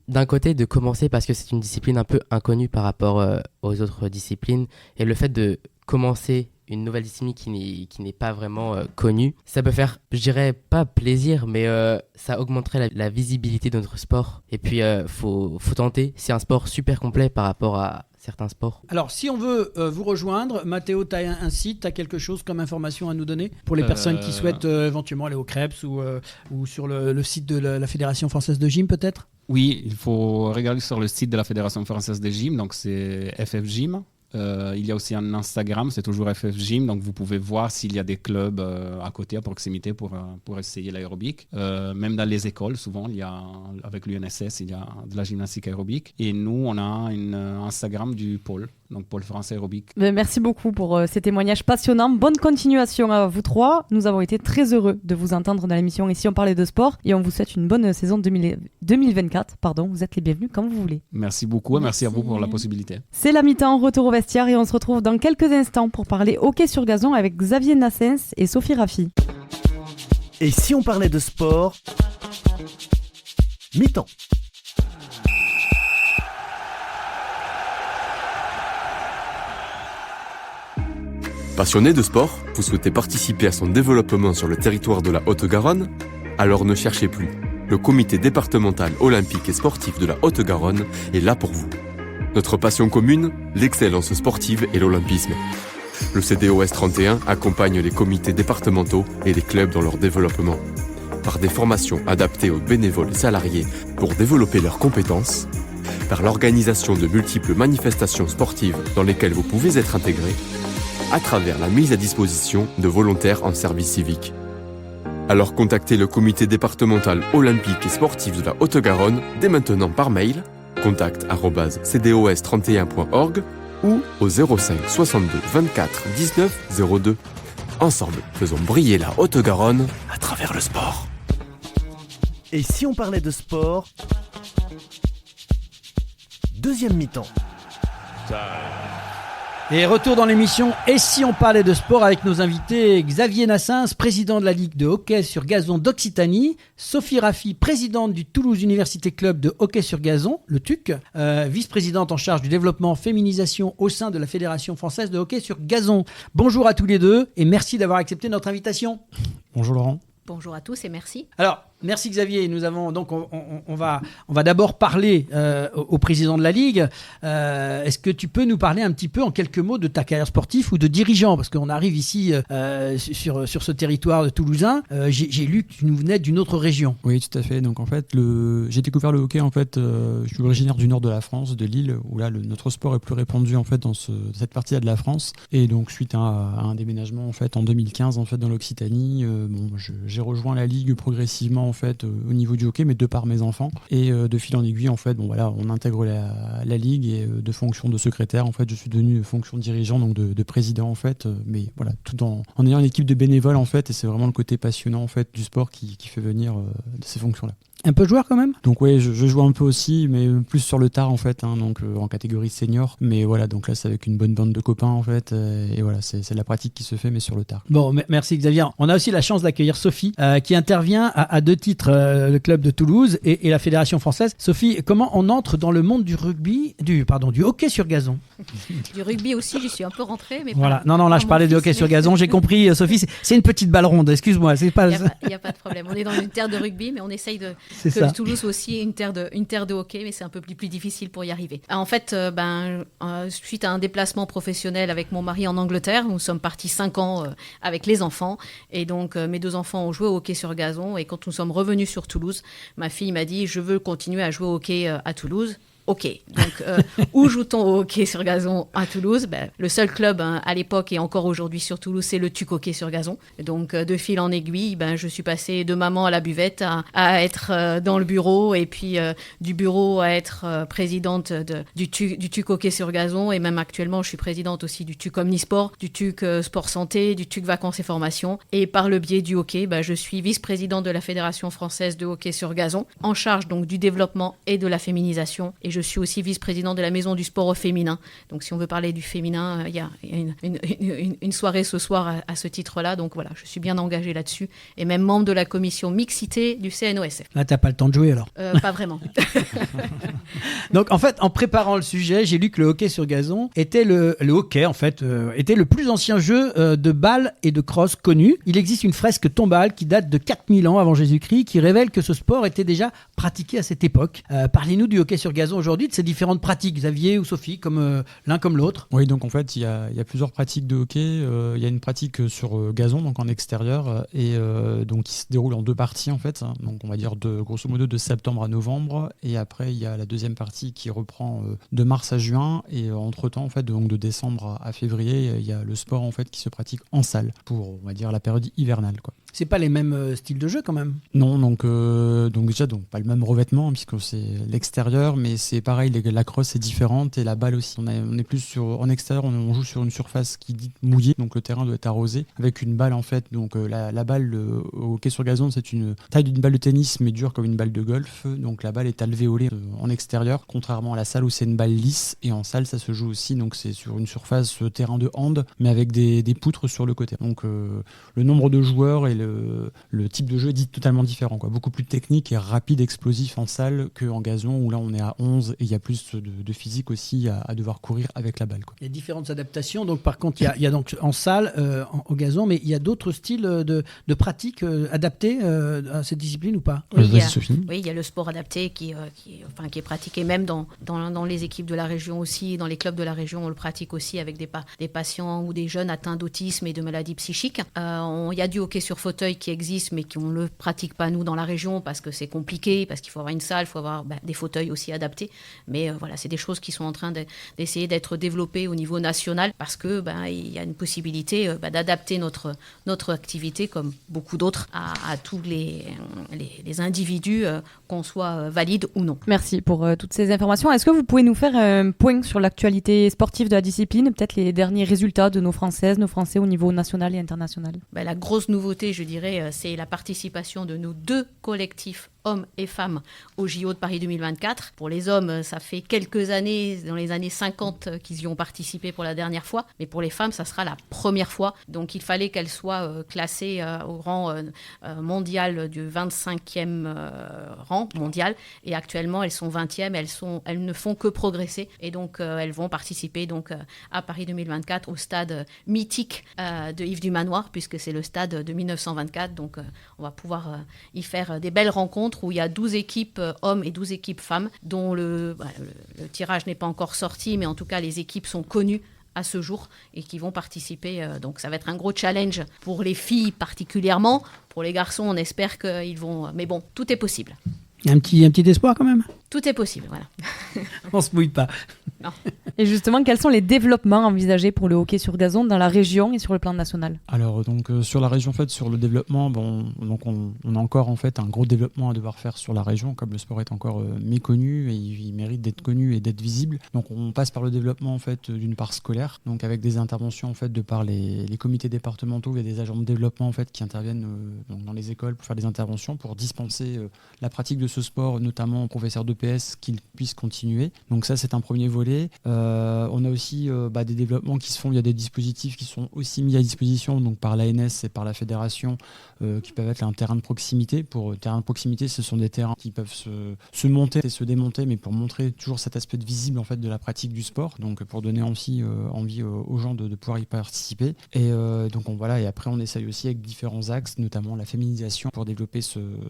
D'un côté, de commencer parce que c'est une discipline un peu inconnue par rapport aux autres disciplines. Et le fait de commencer une nouvelle discipline qui n'est pas vraiment connue, ça peut faire, je dirais pas plaisir, mais ça augmenterait la visibilité de notre sport. Et puis, faut tenter. C'est un sport super complet par rapport à certains sports. Alors, si on veut vous rejoindre, Mathéo, tu as un site, tu as quelque chose comme information à nous donner pour les personnes qui souhaitent éventuellement aller au Krebs ou sur le site de la Fédération Française de Gym, peut-être? Oui, il faut regarder sur le site de la Fédération Française de Gym, donc c'est FF Gym. Il y a aussi un Instagram, c'est toujours FF Gym, donc vous pouvez voir s'il y a des clubs à côté, à proximité pour essayer l'aérobique. Même dans les écoles, souvent, avec l'UNSS, il y a de la gymnastique aérobique. Et nous, on a un Instagram du pôle, donc Pôle France Aérobique. Merci beaucoup pour ces témoignages passionnants. Bonne continuation à vous trois. Nous avons été très heureux de vous entendre dans l'émission Ici on parlait de sport et on vous souhaite une bonne saison 2024. Vous êtes les bienvenus quand vous voulez. Merci beaucoup et merci à vous pour la possibilité. C'est la mi-temps, retour au vestiaire et on se retrouve dans quelques instants pour parler hockey sur gazon avec Xavier Nassens et Sophie Raffi. Et si on parlait de sport, mi-temps. Passionné de sport, vous souhaitez participer à son développement sur le territoire de la Haute-Garonne? Alors ne cherchez plus. Le comité départemental olympique et sportif de la Haute-Garonne est là pour vous. Notre passion commune, l'excellence sportive et l'olympisme. Le CDOS 31 accompagne les comités départementaux et les clubs dans leur développement. Par des formations adaptées aux bénévoles et salariés pour développer leurs compétences, par l'organisation de multiples manifestations sportives dans lesquelles vous pouvez être intégré, à travers la mise à disposition de volontaires en service civique. Alors contactez le comité départemental olympique et sportif de la Haute-Garonne dès maintenant par mail contact@cdos31.org ou au 05 62 24 19 02. Ensemble, faisons briller la Haute-Garonne à travers le sport. Et si on parlait de sport, deuxième mi-temps. Et retour dans l'émission Et si on parlait de sport avec nos invités Xavier Nassens, président de la Ligue de hockey sur gazon d'Occitanie, Sophie Raffi, présidente du Toulouse Université Club de hockey sur gazon, le TUC, vice-présidente en charge du développement féminisation au sein de la Fédération française de hockey sur gazon. Bonjour à tous les deux et merci d'avoir accepté notre invitation. Bonjour Laurent. Bonjour à tous et merci. Alors, merci Xavier. Nous avons donc on va d'abord parler au président de la Ligue. Est-ce que tu peux nous parler un petit peu en quelques mots de ta carrière sportive ou de dirigeant, parce qu'on arrive ici sur ce territoire de toulousain. J'ai lu que tu nous venais d'une autre région. Oui, tout à fait. Donc en fait, j'ai découvert le hockey. En fait, je suis originaire du nord de la France, de Lille, où là notre sport est plus répandu en fait dans cette partie-là de la France. Et donc suite à un déménagement en fait en 2015 en fait dans l'Occitanie, j'ai rejoint la Ligue progressivement en fait au niveau du hockey, mais de par mes enfants, et de fil en aiguille en fait on intègre la Ligue, et de fonction de secrétaire en fait je suis devenu fonction de dirigeant, donc de président en fait, mais voilà, tout en ayant une équipe de bénévoles en fait, et c'est vraiment le côté passionnant en fait du sport qui fait venir de ces fonctions là. Un peu joueur quand même. Donc ouais, je joue un peu aussi, mais plus sur le tard en fait, donc en catégorie senior. Mais voilà, donc là c'est avec une bonne bande de copains en fait, et voilà, c'est la pratique qui se fait, mais sur le tard. Bon, merci Xavier. On a aussi la chance d'accueillir Sophie, qui intervient à deux titres, le club de Toulouse et la Fédération française. Sophie, comment on entre dans le monde du hockey sur gazon? Du rugby aussi, j'y suis un peu rentrée. Mais Voilà. pas, Non, là, pas je mon parlais de fils, hockey sur mais- gazon. J'ai compris, Sophie, c'est une petite balle ronde. Excuse-moi, c'est pas. Il n'y a pas de problème. On est dans une terre de rugby, mais on essaye C'est que ça. Toulouse aussi est une terre de hockey, mais c'est un peu plus difficile pour y arriver. En fait, suite à un déplacement professionnel avec mon mari en Angleterre, nous sommes partis 5 ans avec les enfants. Et donc, mes 2 enfants ont joué au hockey sur gazon. Et quand nous sommes revenus sur Toulouse, ma fille m'a dit « Je veux continuer à jouer au hockey à Toulouse ». Ok, donc où joue-t-on au hockey sur gazon à Toulouse? Le seul club à l'époque et encore aujourd'hui sur Toulouse, c'est le TUC hockey sur gazon. Donc de fil en aiguille, je suis passée de maman à la buvette à être dans le bureau et puis du bureau à être présidente du TUC hockey sur gazon et même actuellement je suis présidente aussi du TUC Omnisport, du TUC Sport Santé, du TUC Vacances et Formation et par le biais du hockey, je suis vice-présidente de la Fédération française de hockey sur gazon en charge donc du développement et de la féminisation et je suis aussi vice-présidente de la Maison du sport au féminin. Donc si on veut parler du féminin, il y a une soirée ce soir à ce titre-là. Donc voilà, je suis bien engagée là-dessus et même membre de la commission mixité du CNOSF. Là, t'as pas le temps de jouer alors. Pas vraiment. Donc en fait, en préparant le sujet, j'ai lu que le hockey sur gazon était le hockey en fait était le plus ancien jeu de balle et de crosse connu. Il existe une fresque tombale qui date de 4000 ans avant Jésus-Christ qui révèle que ce sport était déjà pratiqué à cette époque. Parlez-nous du hockey sur gazon aujourd'hui, de ces différentes pratiques, Xavier ou Sophie, comme l'un comme l'autre. Oui, donc en fait, il y a plusieurs pratiques de hockey. Il y a une pratique sur gazon, donc en extérieur, et donc qui se déroule en 2 parties en fait. Donc on va dire grosso modo de septembre à novembre, et après il y a la deuxième partie qui reprend de mars à juin, et entre-temps en fait, donc de décembre à février, il y a le sport en fait qui se pratique en salle pour, on va dire, la période hivernale, quoi. C'est pas les mêmes styles de jeu quand même. Non, donc déjà pas le même revêtement puisque c'est l'extérieur, mais c'est pareil, la crosse est différente et la balle aussi. On est plus en extérieur, on joue sur une surface qui dit mouillée, donc le terrain doit être arrosé avec une balle en fait. Donc la balle au hockey sur gazon, c'est une taille d'une balle de tennis mais dure comme une balle de golf. Donc la balle est alvéolée en extérieur, contrairement à la salle où c'est une balle lisse, et en salle ça se joue aussi, donc c'est sur une surface terrain de hand mais avec des poutres sur le côté. Donc le nombre de joueurs et le type de jeu est dit totalement différent, quoi. Beaucoup plus technique et rapide, explosif en salle qu'en gazon où là on est à 11 et il y a plus de physique aussi à devoir courir avec la balle, quoi. Il y a différentes adaptations, donc par contre il y a donc en salle, au gazon, mais il y a d'autres styles de pratiques adaptés à cette discipline ou pas? Oui, Sophie. il y a le sport adapté qui est pratiqué même dans les équipes de la région aussi, dans les clubs de la région, on le pratique aussi avec des patients ou des jeunes atteints d'autisme et de maladies psychiques. Il y a du hockey sur fauteuil qui existe, mais qu'on ne le pratique pas nous dans la région parce que c'est compliqué, parce qu'il faut avoir une salle, il faut avoir des fauteuils aussi adaptés. Mais voilà, c'est des choses qui sont en train d'essayer d'être développées au niveau national parce que il y a une possibilité d'adapter notre activité comme beaucoup d'autres à tous les individus, qu'on soit valide ou non. Merci pour toutes ces informations. Est-ce que vous pouvez nous faire un point sur l'actualité sportive de la discipline, peut-être les derniers résultats de nos Françaises, nos Français au niveau national et international? La grosse nouveauté, je dirais, c'est la participation de nos 2 collectifs hommes et femmes au JO de Paris 2024. Pour les hommes, ça fait quelques années, dans les années 50, qu'ils y ont participé pour la dernière fois. Mais pour les femmes, ça sera la première fois. Donc il fallait qu'elles soient classées au rang mondial du 25e rang mondial. Et actuellement, elles sont 20e. Elles ne font que progresser. Et donc, elles vont participer donc, à Paris 2024 au stade mythique de Yves du Manoir, puisque c'est le stade de 1924. Donc, on va pouvoir y faire des belles rencontres où il y a 12 équipes hommes et 12 équipes femmes, dont le tirage n'est pas encore sorti, mais en tout cas, les équipes sont connues à ce jour et qui vont participer. Donc, ça va être un gros challenge pour les filles particulièrement. Pour les garçons, on espère qu'ils vont... Mais bon, tout est possible. Il y a un petit espoir quand même. Tout est possible, voilà. On se mouille pas. Non. Et justement, quels sont les développements envisagés pour le hockey sur gazon dans la région et sur le plan national? Alors, donc sur la région, en fait, sur le développement, donc on a encore en fait un gros développement à devoir faire sur la région, comme le sport est encore méconnu et il mérite d'être connu et d'être visible. Donc on passe par le développement en fait d'une part scolaire, donc avec des interventions en fait de par les comités départementaux, il y a des agents de développement en fait qui interviennent donc dans les écoles pour faire des interventions, pour dispenser la pratique de ce sport, notamment aux professeurs d'EPS, qu'ils puissent continuer. Donc ça, c'est un premier volet. On a aussi des développements qui se font. Il y a des dispositifs qui sont aussi mis à disposition donc par l'ANS et par la fédération qui peuvent être un terrain de proximité. Pour terrain de proximité, ce sont des terrains qui peuvent se monter et se démonter, mais pour montrer toujours cet aspect visible en fait de la pratique du sport. Donc pour donner aussi envie aux gens de pouvoir y participer. Et donc et après on essaye aussi avec différents axes, notamment la féminisation, pour développer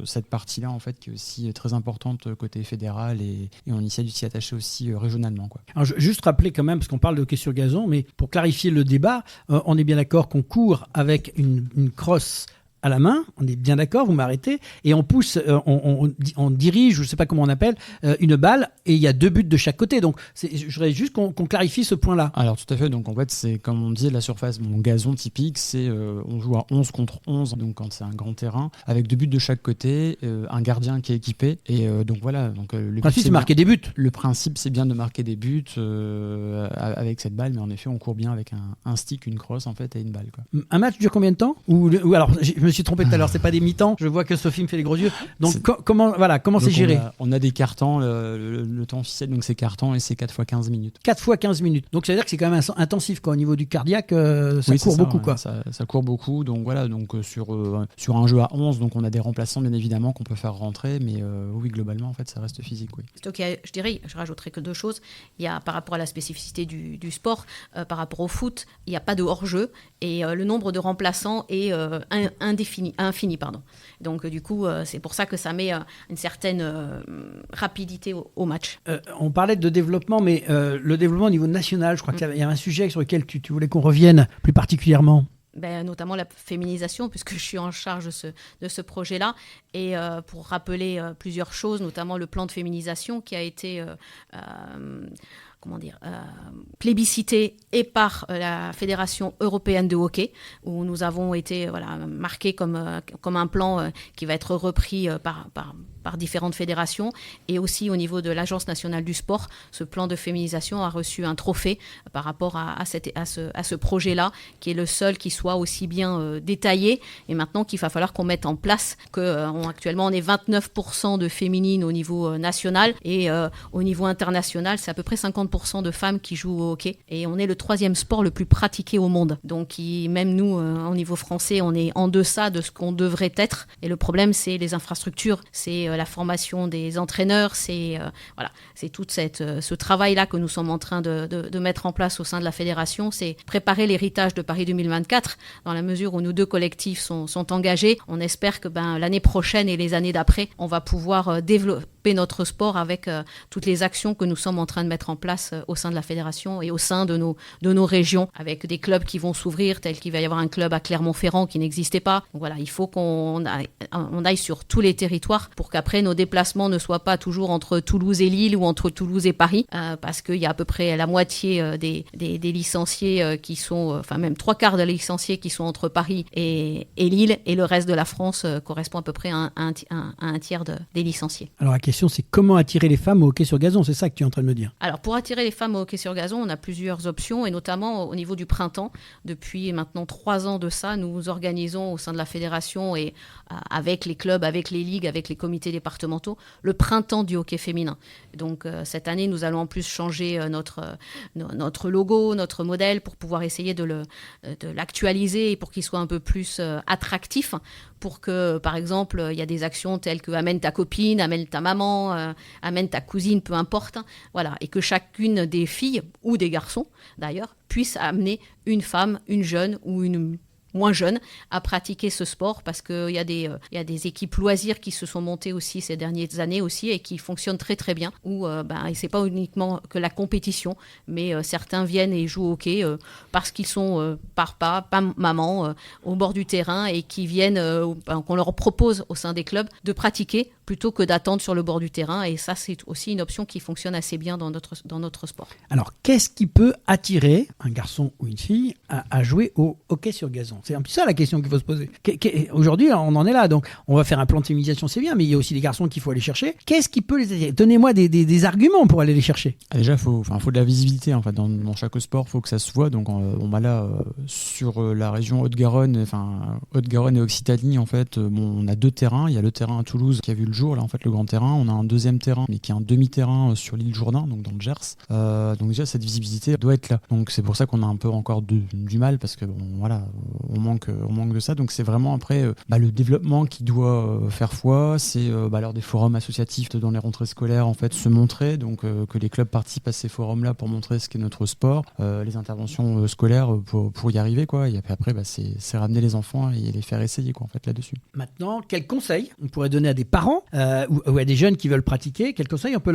cette partie-là en fait qui est aussi très importante côté fédéral et on essaie de s'y attacher aussi régionalement, quoi. Alors, juste rappeler quand même, parce qu'on parle de hockey sur gazon, mais pour clarifier le débat, on est bien d'accord qu'on court avec une crosse à la main, on est bien d'accord, vous m'arrêtez, et on pousse, on dirige, je ne sais pas comment on appelle, une balle, et il y a 2 buts de chaque côté. Donc, je voudrais juste qu'on clarifie ce point-là. Alors, tout à fait. Donc, en fait, c'est comme on disait, la surface, mon gazon typique, c'est on joue à 11 contre 11, donc quand c'est un grand terrain, avec 2 buts de chaque côté, un gardien qui est équipé, et donc voilà. Donc, le principe, c'est marquer des buts. Le principe, c'est bien de marquer des buts avec cette balle, mais en effet, on court bien avec un stick, une crosse, en fait, et une balle, quoi. Un match dure combien de temps ou alors, je me suis trompé tout à l'heure, c'est pas des mi-temps. Je vois que Sophie me fait les gros yeux. Donc comment c'est géré? On a des cartons, le temps officiel, donc c'est carton et c'est 4 fois 15 minutes. 4 fois 15 minutes. Donc ça veut dire que c'est quand même intensif, quoi. Au niveau du cardiaque, ça court beaucoup, quoi. Ça court beaucoup. Donc voilà, donc sur un jeu à 11, donc on a des remplaçants bien évidemment qu'on peut faire rentrer, mais oui, globalement en fait ça reste physique, oui. Donc je rajouterai que 2 choses. Il y a par rapport à la spécificité du sport, par rapport au foot, il n'y a pas de hors-jeu et le nombre de remplaçants est infini. Donc du coup, c'est pour ça que ça met une certaine rapidité au match. On parlait de développement, mais le développement au niveau national, je crois qu'il y a un sujet sur lequel tu voulais qu'on revienne plus particulièrement. Notamment la féminisation, puisque je suis en charge de ce projet-là. Et pour rappeler plusieurs choses, notamment le plan de féminisation qui a été plébiscité et par la Fédération européenne de hockey, où nous avons été marqués comme un plan qui va être repris par différentes fédérations. Et aussi au niveau de l'Agence nationale du sport, ce plan de féminisation a reçu un trophée par rapport à ce projet-là, qui est le seul qui soit aussi bien détaillé. Et maintenant qu'il va falloir qu'on mette en place actuellement on est 29% de féminines au niveau national et au niveau international, c'est à peu près 50% de femmes qui jouent au hockey. Et on est le 3e sport le plus pratiqué au monde. Donc même nous, au niveau français, on est en deçà de ce qu'on devrait être. Et le problème, c'est les infrastructures, c'est la formation des entraîneurs, c'est tout ce travail-là que nous sommes en train de mettre en place au sein de la fédération. C'est préparer l'héritage de Paris 2024 dans la mesure où nos 2 collectifs sont engagés. On espère que l'année prochaine et les années d'après, on va pouvoir développer notre sport avec toutes les actions que nous sommes en train de mettre en place au sein de la fédération et au sein de nos régions, avec des clubs qui vont s'ouvrir, tel qu'il va y avoir un club à Clermont-Ferrand qui n'existait pas. Donc voilà, il faut qu'on aille sur tous les territoires pour qu'après nos déplacements ne soient pas toujours entre Toulouse et Lille ou entre Toulouse et Paris, parce qu'il y a à peu près la moitié des licenciés qui sont, même 3/4 des licenciés qui sont entre Paris et Lille, et le reste de la France correspond à peu près à un tiers des licenciés. Alors la question, c'est comment attirer les femmes au hockey sur gazon, c'est ça que tu es en train de me dire? Alors pour attirer les femmes au hockey sur gazon, on a plusieurs options, et notamment au niveau du printemps. Depuis maintenant 3 ans de ça, nous organisons au sein de la fédération et avec les clubs, avec les ligues, avec les comités départementaux, le printemps du hockey féminin. Donc cette année, nous allons en plus changer notre logo, notre modèle, pour pouvoir essayer de l'actualiser et pour qu'il soit un peu plus attractif, pour que, par exemple, il y a des actions telles que amène ta copine, amène ta maman, amène ta cousine, peu importe, voilà, et que chacune des filles, ou des garçons d'ailleurs, puisse amener une femme, une jeune ou une moins jeunes à pratiquer ce sport, parce qu'il y a des équipes loisirs qui se sont montées aussi ces dernières années aussi et qui fonctionnent très très bien, où et c'est pas uniquement que la compétition, mais certains viennent et jouent au hockey parce qu'ils sont papa, maman au bord du terrain, et qui viennent qu'on leur propose au sein des clubs de pratiquer plutôt que d'attendre sur le bord du terrain, et ça c'est aussi une option qui fonctionne assez bien dans notre sport. Alors qu'est-ce qui peut attirer un garçon ou une fille à jouer au hockey sur gazon? C'est un peu ça la question qu'il faut se poser. Aujourd'hui, on en est là, donc on va faire un plan de féminisation, c'est bien, mais il y a aussi des garçons qu'il faut aller chercher. Qu'est-ce qui peut les attirer? Donnez-moi des arguments pour aller les chercher. Déjà, faut de la visibilité en fait dans chaque sport, faut que ça se voit. Donc on va là sur la région Haute-Garonne, Haute-Garonne et Occitanie en fait, on a 2 terrains. Il y a le terrain à Toulouse qui a vu le le jour, là, en fait, le grand terrain. On a un deuxième terrain, mais qui est un demi-terrain sur l'île Jourdain, donc dans le Gers. Donc déjà, cette visibilité doit être là. Donc c'est pour ça qu'on a un peu encore du mal, parce que on manque de ça. Donc c'est vraiment après le développement qui doit faire foi. C'est lors des forums associatifs dans les rentrées scolaires, en fait, se montrer, donc que les clubs participent à ces forums-là pour montrer ce qu'est notre sport, les interventions scolaires pour y arriver, quoi. Et après, c'est ramener les enfants et les faire essayer, quoi, en fait, là-dessus. Maintenant, quels conseils on pourrait donner à des parents ou à des jeunes qui veulent pratiquer? Quels conseils on peut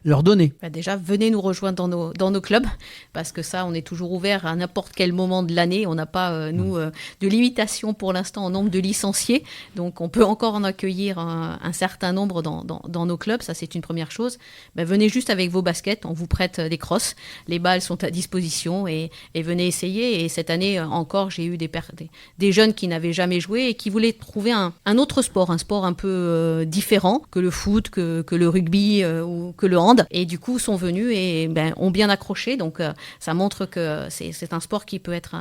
leur donner? Déjà, venez nous rejoindre dans nos clubs, parce que ça, on est toujours ouvert à n'importe quel moment de l'année. On n'a pas, de limitation pour l'instant en nombre de licenciés, donc on peut encore en accueillir un certain nombre dans nos clubs. Ça, c'est une première chose. Venez juste avec vos baskets, on vous prête des crosses, les balles sont à disposition et venez essayer. Et cette année encore, j'ai eu des jeunes qui n'avaient jamais joué et qui voulaient trouver un autre sport, un sport un peu différent que le foot, que le rugby ou que le hand, et du coup sont venus et ont bien accroché. Donc ça montre que c'est un sport qui peut être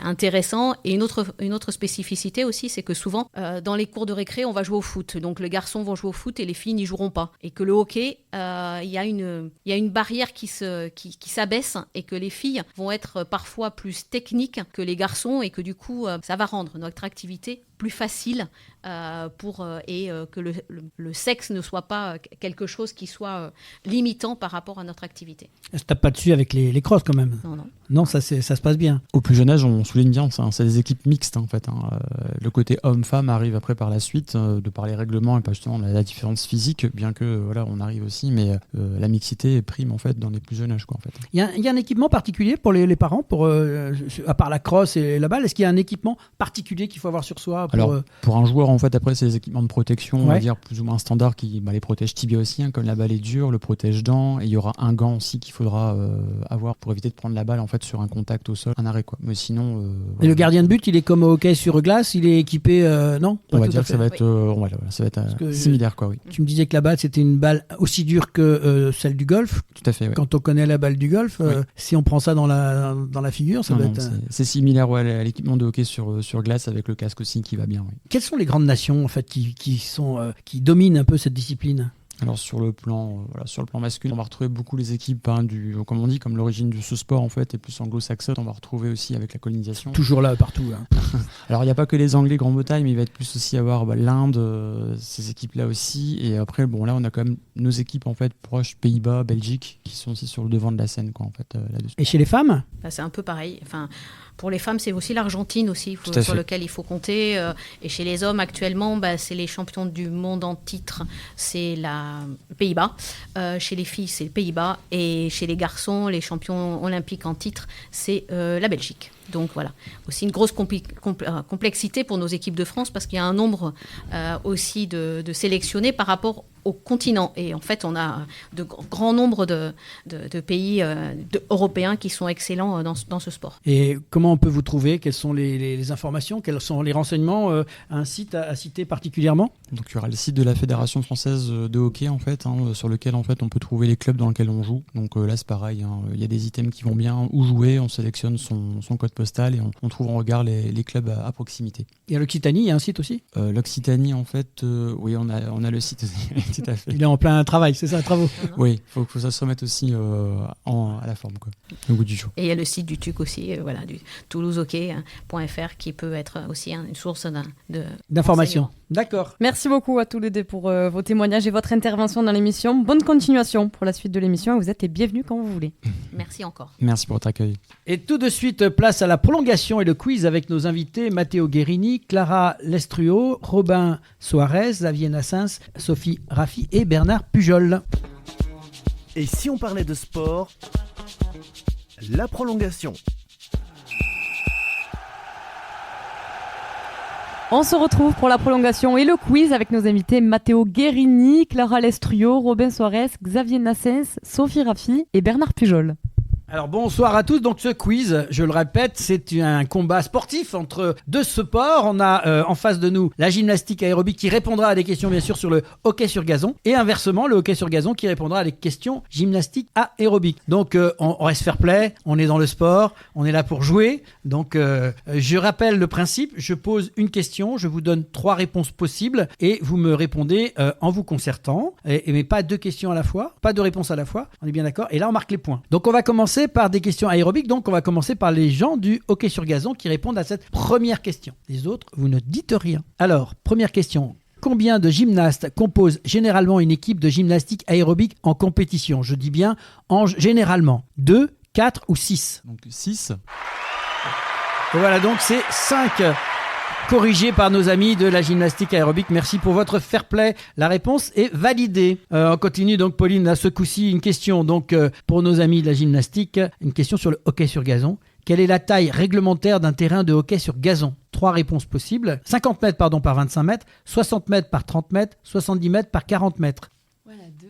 intéressant. Et une autre spécificité aussi, c'est que souvent dans les cours de récré, on va jouer au foot. Donc les garçons vont jouer au foot et les filles n'y joueront pas. Et que le hockey, il y a une barrière qui s'abaisse, et que les filles vont être parfois plus techniques que les garçons, et que du coup ça va rendre notre activité plus facile que le sexe ne soit pas quelque chose qui soit limitant par rapport à notre activité. Ça se tape pas dessus avec les crosses quand même. Non, ça se passe bien. Au plus jeune âge, on souligne bien, c'est des équipes mixtes, en fait. Le côté homme-femme arrive après par la suite, de par les règlements et pas justement la différence physique, bien que on arrive aussi, mais la mixité prime, en fait, dans les plus jeunes âges, quoi, en fait. Il y a un équipement particulier pour les parents, à part la crosse et la balle. Est-ce qu'il y a un équipement particulier qu'il faut avoir sur soi pour un joueur, en fait, après, c'est les équipements de protection, on va dire plus ou moins standard, qui les protège tibia aussi, comme la balle est dure, le protège dents, et il y aura un gant aussi qu'il faudra avoir pour éviter de prendre la balle, en fait, sur un contact au sol, un arrêt, quoi. Mais sinon... Et le gardien de but, il est comme au hockey sur glace, il est équipé, non? On va dire que ça va être similaire, quoi, oui. Tu me disais que la balle, c'était une balle aussi dure que celle du golf. Tout à fait, oui. Quand on connaît la balle du golf, si on prend ça dans la figure, ça va être... C'est similaire à l'équipement de hockey sur glace, avec le casque aussi qui va bien, oui. Quelles sont les grandes nations, en fait, qui dominent un peu cette discipline? Alors sur le plan masculin, on va retrouver beaucoup les équipes comme on dit, comme l'origine de ce sport en fait est plus anglo-saxonne. On va retrouver aussi avec la colonisation. Toujours là, partout. Alors il n'y a pas que les Anglais Grande-Bretagne, mais il va être plus aussi avoir l'Inde, ces équipes-là aussi. Et après, là on a quand même nos équipes en fait proches, Pays-Bas, Belgique, qui sont aussi sur le devant de la scène, quoi, en fait, là-dessus. Et chez les femmes? C'est un peu pareil. Enfin, pour les femmes, c'est aussi l'Argentine aussi, sur lequel il faut compter. Et chez les hommes, actuellement, c'est les champions du monde en titre, c'est les Pays-Bas. Chez les filles, c'est les Pays-Bas. Et chez les garçons, les champions olympiques en titre, c'est la Belgique. Donc voilà, aussi une grosse complexité pour nos équipes de France, parce qu'il y a un nombre aussi de sélectionnés par rapport au continent. Et en fait, on a de grands nombres de pays européens qui sont excellents dans ce sport. Et comment on peut vous trouver? Quelles sont les informations? Quels sont les renseignements? Un site à citer particulièrement? Donc il y aura le site de la Fédération française de hockey, en fait, sur lequel en fait on peut trouver les clubs dans lesquels on joue. Donc là c'est pareil, il y a des items qui vont bien, où jouer, on sélectionne son code postal et on trouve en regard les clubs à proximité. Et à l'Occitanie, il y a un site aussi? L'Occitanie, en fait, oui, on a le site aussi. Tout à fait. Il est en plein travail, c'est ça, travaux? Oui, il faut que ça se remette aussi à la forme, quoi, au bout du jour. Et il y a le site du TUC aussi, du toulousehockey.fr, qui peut être aussi une source d'information. D'accord. Merci beaucoup à tous les deux pour vos témoignages et votre intervention dans l'émission. Bonne continuation pour la suite de l'émission, et vous êtes les bienvenus quand vous voulez. Merci encore. Merci pour votre accueil. Et tout de suite, place à la prolongation et le quiz avec nos invités Matteo Guerini, Clara Lestruo, Robin Soares, Xavier Nassens, Sophie Raffi et Bernard Pujol. Et si on parlait de sport, la prolongation. On se retrouve pour la prolongation et le quiz avec nos invités Matteo Guerini, Clara Lestruo, Robin Soares, Xavier Nassens, Sophie Raffi et Bernard Pujol. Alors bonsoir à tous, donc ce quiz, je le répète, c'est un combat sportif entre deux sports. On a en face de nous la gymnastique aérobique qui répondra à des questions bien sûr sur le hockey sur gazon et inversement le hockey sur gazon qui répondra à des questions gymnastique aérobique. Donc on reste fair play, on est dans le sport, on est là pour jouer. Donc je rappelle le principe, je pose une question, je vous donne 3 réponses possibles et vous me répondez en vous concertant, mais pas 2 questions à la fois, pas 2 réponses à la fois, on est bien d'accord. Et là on marque les points. Donc on va commencer par des questions aérobiques, donc on va commencer par les gens du hockey sur gazon qui répondent à cette première question. Les autres, vous ne dites rien. Alors, première question. Combien de gymnastes composent généralement une équipe de gymnastique aérobique en compétition? Je dis bien généralement. 2, 4 ou 6? Donc 6. Et voilà, donc c'est 5 corrigé par nos amis de la gymnastique aérobique. Merci pour votre fair play. La réponse est validée. On continue donc, Pauline, à ce coup-ci, une question donc pour nos amis de la gymnastique, une question sur le hockey sur gazon. Quelle est la taille réglementaire d'un terrain de hockey sur gazon? 3 réponses possibles. 50 mètres par 25 mètres, 60 mètres par 30 mètres, 70 mètres par 40 mètres. Voilà, 2.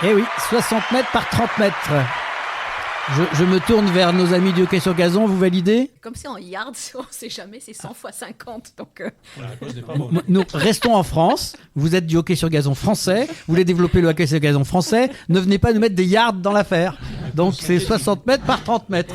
Eh oui, 60 mètres par 30 mètres. Je me tourne vers nos amis du hockey sur gazon, vous validez? Comme c'est en yards, on ne sait jamais, c'est 100 x 50. Donc, Nous restons en France, vous êtes du hockey sur gazon français, vous voulez développer le hockey sur gazon français, ne venez pas nous mettre des yards dans l'affaire. Donc c'est 60 mètres par 30 mètres.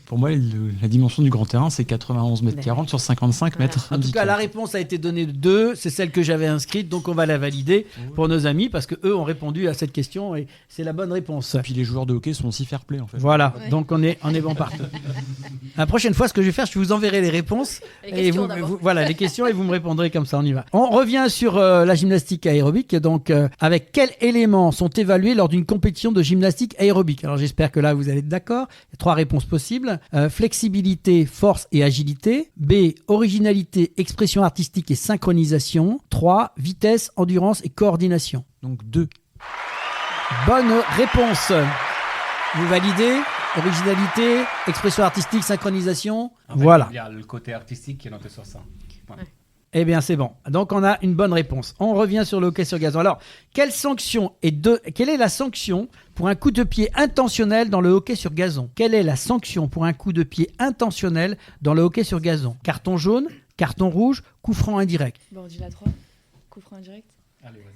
Pour moi, la dimension du grand terrain, c'est 91 mètres 40 sur 55 mètres. En tout cas, la réponse a été donnée de 2, c'est celle que j'avais inscrite, donc on va la valider pour nos amis, parce qu'eux ont répondu à cette question et c'est la bonne réponse. Et puis les joueurs de hockey sont aussi fair play en fait. Voilà, donc on est bon partout. La prochaine fois, ce que je vais faire, je vous enverrai les réponses et voilà les questions et vous me répondrez comme ça, on y va. On revient sur la gymnastique aérobique, donc avec quels éléments sont évalués lors d'une compétition de gymnastique aérobique? Alors j'espère que là vous allez être d'accord. Il y a 3 réponses possibles. Flexibilité, force et agilité. B, originalité, expression artistique et synchronisation. 3, vitesse, endurance et coordination. Donc 2. Bonne réponse. Vous validez? Originalité, expression artistique, synchronisation. En fait, voilà. Il y a le côté artistique qui est noté sur ça. Ouais. Eh bien, c'est bon. Donc, on a une bonne réponse. On revient sur le hockey sur gazon. Alors, quelle est la sanction pour un coup de pied intentionnel dans le hockey sur gazon? Quelle est la sanction pour un coup de pied intentionnel dans le hockey sur gazon? Carton jaune, carton rouge, coup franc indirect. Bon, on dit la 3. Coup franc indirect. Allez, vas-y.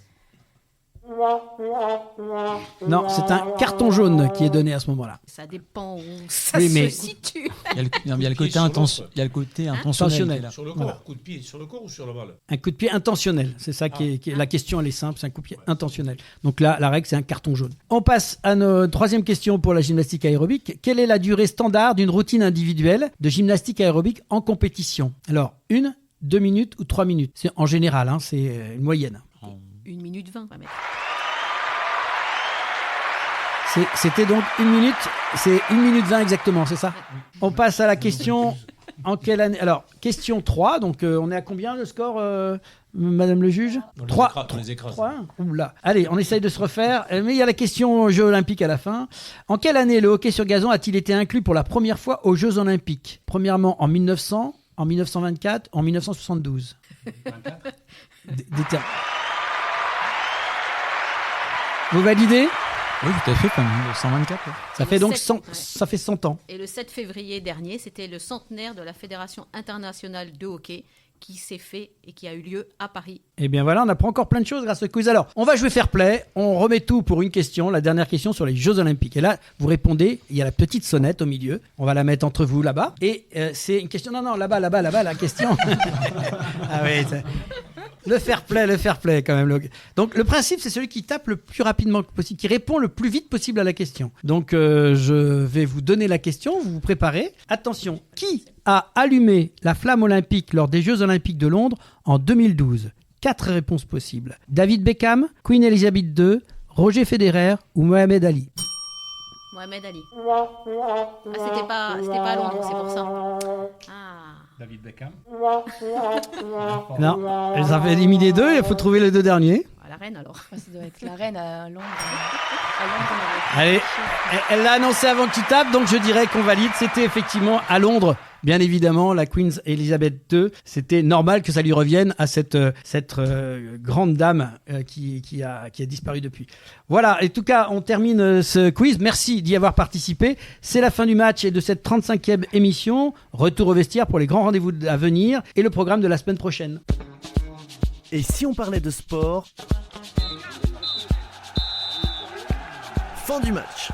Non, c'est un carton jaune qui est donné à ce moment-là. ça dépend où ça Oui, mais- se situe. Il y a le côté intentionnel. Sur le corps, Voilà. coup de pied, sur le corps ou sur la balle? Un coup de pied intentionnel, c'est ça la question, elle est simple, c'est un coup de pied intentionnel. Donc là, la règle, c'est un carton jaune. On passe à notre 3e question pour la gymnastique aérobique. Quelle est la durée standard d'une routine individuelle de gymnastique aérobique en compétition? Alors, 1, 2 minutes ou 3 minutes? C'est en général, c'est une moyenne. 1 minute 20, on va mettre. C'était donc 1 minute, c'est 1 minute 20 exactement, c'est ça? On passe à la question, en quelle année? Alors, question 3, donc on est à combien le score, Madame le juge? 3. On les écrase. 3. Oula. Allez, on essaye de se refaire, mais il y a la question Jeux Olympiques à la fin. En quelle année le hockey sur gazon a-t-il été inclus pour la première fois aux Jeux Olympiques? Premièrement en 1900, en 1924, en 1972. Vous validez? Oui, tout à fait, comme 124. Ouais. Ça fait donc 100 ans. Et le 7 février dernier, c'était le centenaire de la Fédération internationale de hockey qui s'est fait et qui a eu lieu à Paris. Et bien voilà, on apprend encore plein de choses grâce au quiz. Alors, on va jouer fair play, on remet tout pour une question, la dernière question sur les Jeux Olympiques. Et là, vous répondez, il y a la petite sonnette au milieu, on va la mettre entre vous là-bas. Et c'est une question, non, là-bas, la question. Ah oui, le fair play quand même. Donc le principe, c'est celui qui tape le plus rapidement possible, qui répond le plus vite possible à la question. Donc je vais vous donner la question, vous vous préparez. Attention, qui a allumé la flamme olympique lors des Jeux Olympiques de Londres en 2012? 4 réponses possibles. David Beckham, Queen Elizabeth II, Roger Federer ou Mohamed Ali? Mohamed Ali. C'était pas à Londres, c'est pour ça. Ah. David Beckham. Non, elles avaient éliminé 2, il faut trouver les 2 derniers. La reine alors. Ça doit être la reine à Londres. Allez, elle l'a annoncé avant que tu tapes, donc je dirais qu'on valide. C'était effectivement à Londres. Bien évidemment, la Queen Elizabeth II, c'était normal que ça lui revienne à cette grande dame qui a disparu depuis. Voilà, en tout cas, on termine ce quiz. Merci d'y avoir participé. C'est la fin du match et de cette 35e émission. Retour au vestiaire pour les grands rendez-vous à venir et le programme de la semaine prochaine. Et si on parlait de sport? Fin du match.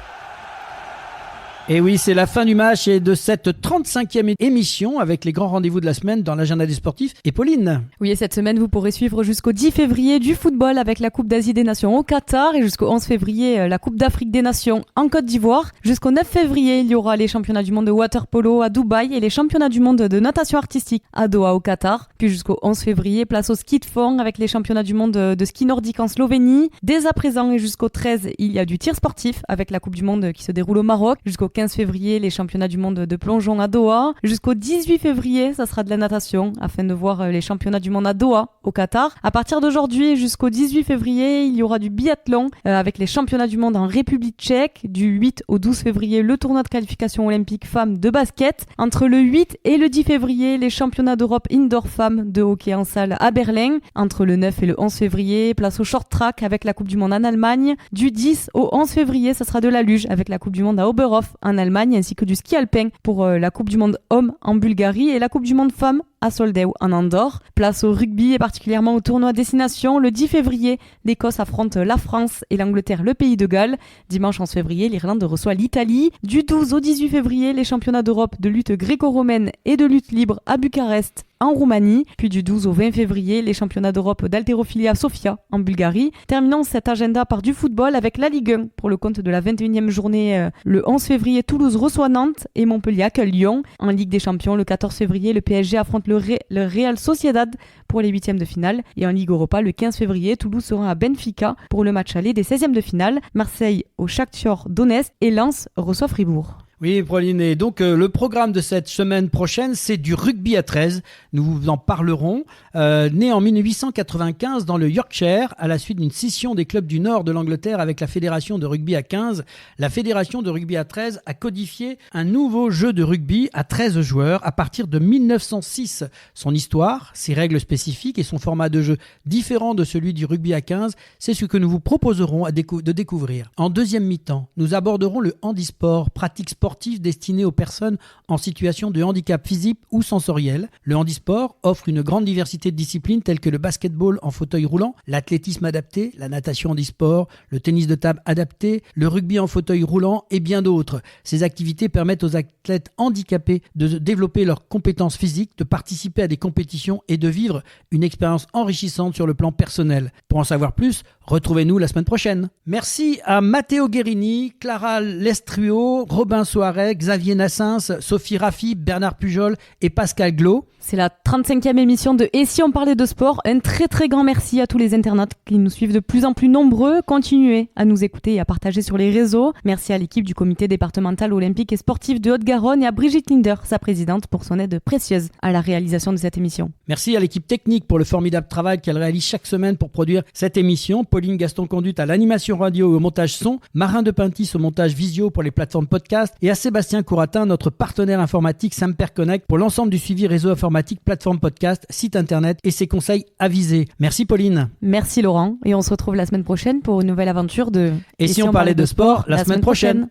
Et oui, c'est la fin du match et de cette 35e émission avec les grands rendez-vous de la semaine dans l'agenda des sportifs. Et Pauline? Oui, et cette semaine, vous pourrez suivre jusqu'au 10 février du football avec la Coupe d'Asie des Nations au Qatar et jusqu'au 11 février, la Coupe d'Afrique des Nations en Côte d'Ivoire. Jusqu'au 9 février, il y aura les championnats du monde de water-polo à Dubaï et les championnats du monde de natation artistique à Doha au Qatar. Puis jusqu'au 11 février, place au ski de fond avec les championnats du monde de ski nordique en Slovénie. Dès à présent et jusqu'au 13, il y a du tir sportif avec la Coupe du monde qui se déroule au Maroc. Jusqu'au 15 février, les championnats du monde de plongeon à Doha. Jusqu'au 18 février, ça sera de la natation afin de voir les championnats du monde à Doha au Qatar. À partir d'aujourd'hui jusqu'au 18 février, il y aura du biathlon avec les championnats du monde en République tchèque. Du 8 au 12 février, le tournoi de qualification olympique femmes de basket. Entre le 8 et le 10 février, les championnats d'Europe indoor femmes de hockey en salle à Berlin. Entre le 9 et le 11 février, place au short track avec la Coupe du monde en Allemagne. Du 10 au 11 février, ça sera de la luge avec la Coupe du monde à Oberhof en Allemagne, ainsi que du ski alpin pour la Coupe du monde hommes en Bulgarie et la Coupe du monde femmes à Soldeu en Andorre. Place au rugby et particulièrement au tournoi Destination. Le 10 février, l'Écosse affronte la France et l'Angleterre le pays de Galles. Dimanche 11 février, l'Irlande reçoit l'Italie. Du 12 au 18 février, les championnats d'Europe de lutte gréco-romaine et de lutte libre à Bucarest en Roumanie. Puis du 12 au 20 février, les championnats d'Europe d'haltérophilie à Sofia en Bulgarie. Terminons cet agenda par du football avec la Ligue 1 pour le compte de la 21e journée. Le 11 février, Toulouse reçoit Nantes et Montpellier accueille Lyon. En Ligue des Champions, le 14 février, le PSG affronte le Real Sociedad pour les 8e de finale. Et en Ligue Europa, le 15 février, Toulouse sera à Benfica pour le match aller des 16e de finale. Marseille au Shakhtar Donetsk et Lens reçoit Fribourg. Oui, Pauline, et donc le programme de cette semaine prochaine, c'est du rugby à 13. Nous vous en parlerons. Né en 1895 dans le Yorkshire, à la suite d'une scission des clubs du nord de l'Angleterre avec la fédération de rugby à 15, la fédération de rugby à 13 a codifié un nouveau jeu de rugby à 13 joueurs à partir de 1906. Son histoire, ses règles spécifiques et son format de jeu différent de celui du rugby à 15, c'est ce que nous vous proposerons de découvrir. En deuxième mi-temps, nous aborderons le handisport, pratique sportive destiné aux personnes en situation de handicap physique ou sensoriel. Le handisport offre une grande diversité de disciplines telles que le basketball en fauteuil roulant, l'athlétisme adapté, la natation handisport, le tennis de table adapté, le rugby en fauteuil roulant et bien d'autres. Ces activités permettent aux athlètes handicapés de développer leurs compétences physiques, de participer à des compétitions et de vivre une expérience enrichissante sur le plan personnel. Pour en savoir plus, retrouvez-nous la semaine prochaine. Merci à Matteo Guerini, Clara Lestruo, Robin Soares, Xavier Nassens, Sophie Raffi, Bernard Pujol et Pascal Glo. C'est la 35e émission de Et si on parlait de sport. Un très très grand merci à tous les internautes qui nous suivent de plus en plus nombreux. Continuez à nous écouter et à partager sur les réseaux. Merci à l'équipe du comité départemental olympique et sportif de Haute-Garonne et à Brigitte Linder, sa présidente, pour son aide précieuse à la réalisation de cette émission. Merci à l'équipe technique pour le formidable travail qu'elle réalise chaque semaine pour produire cette émission. Pauline Gaston-Conduite à l'animation radio et au montage son, Marin de Pintis au montage visio pour les plateformes podcast et à Sébastien Couratin, notre partenaire informatique Samper Connect pour l'ensemble du suivi réseau informatique, plateforme podcast, site internet et ses conseils avisés. Merci Pauline. Merci Laurent et on se retrouve la semaine prochaine pour une nouvelle aventure de Et si on parlait de sport la semaine prochaine.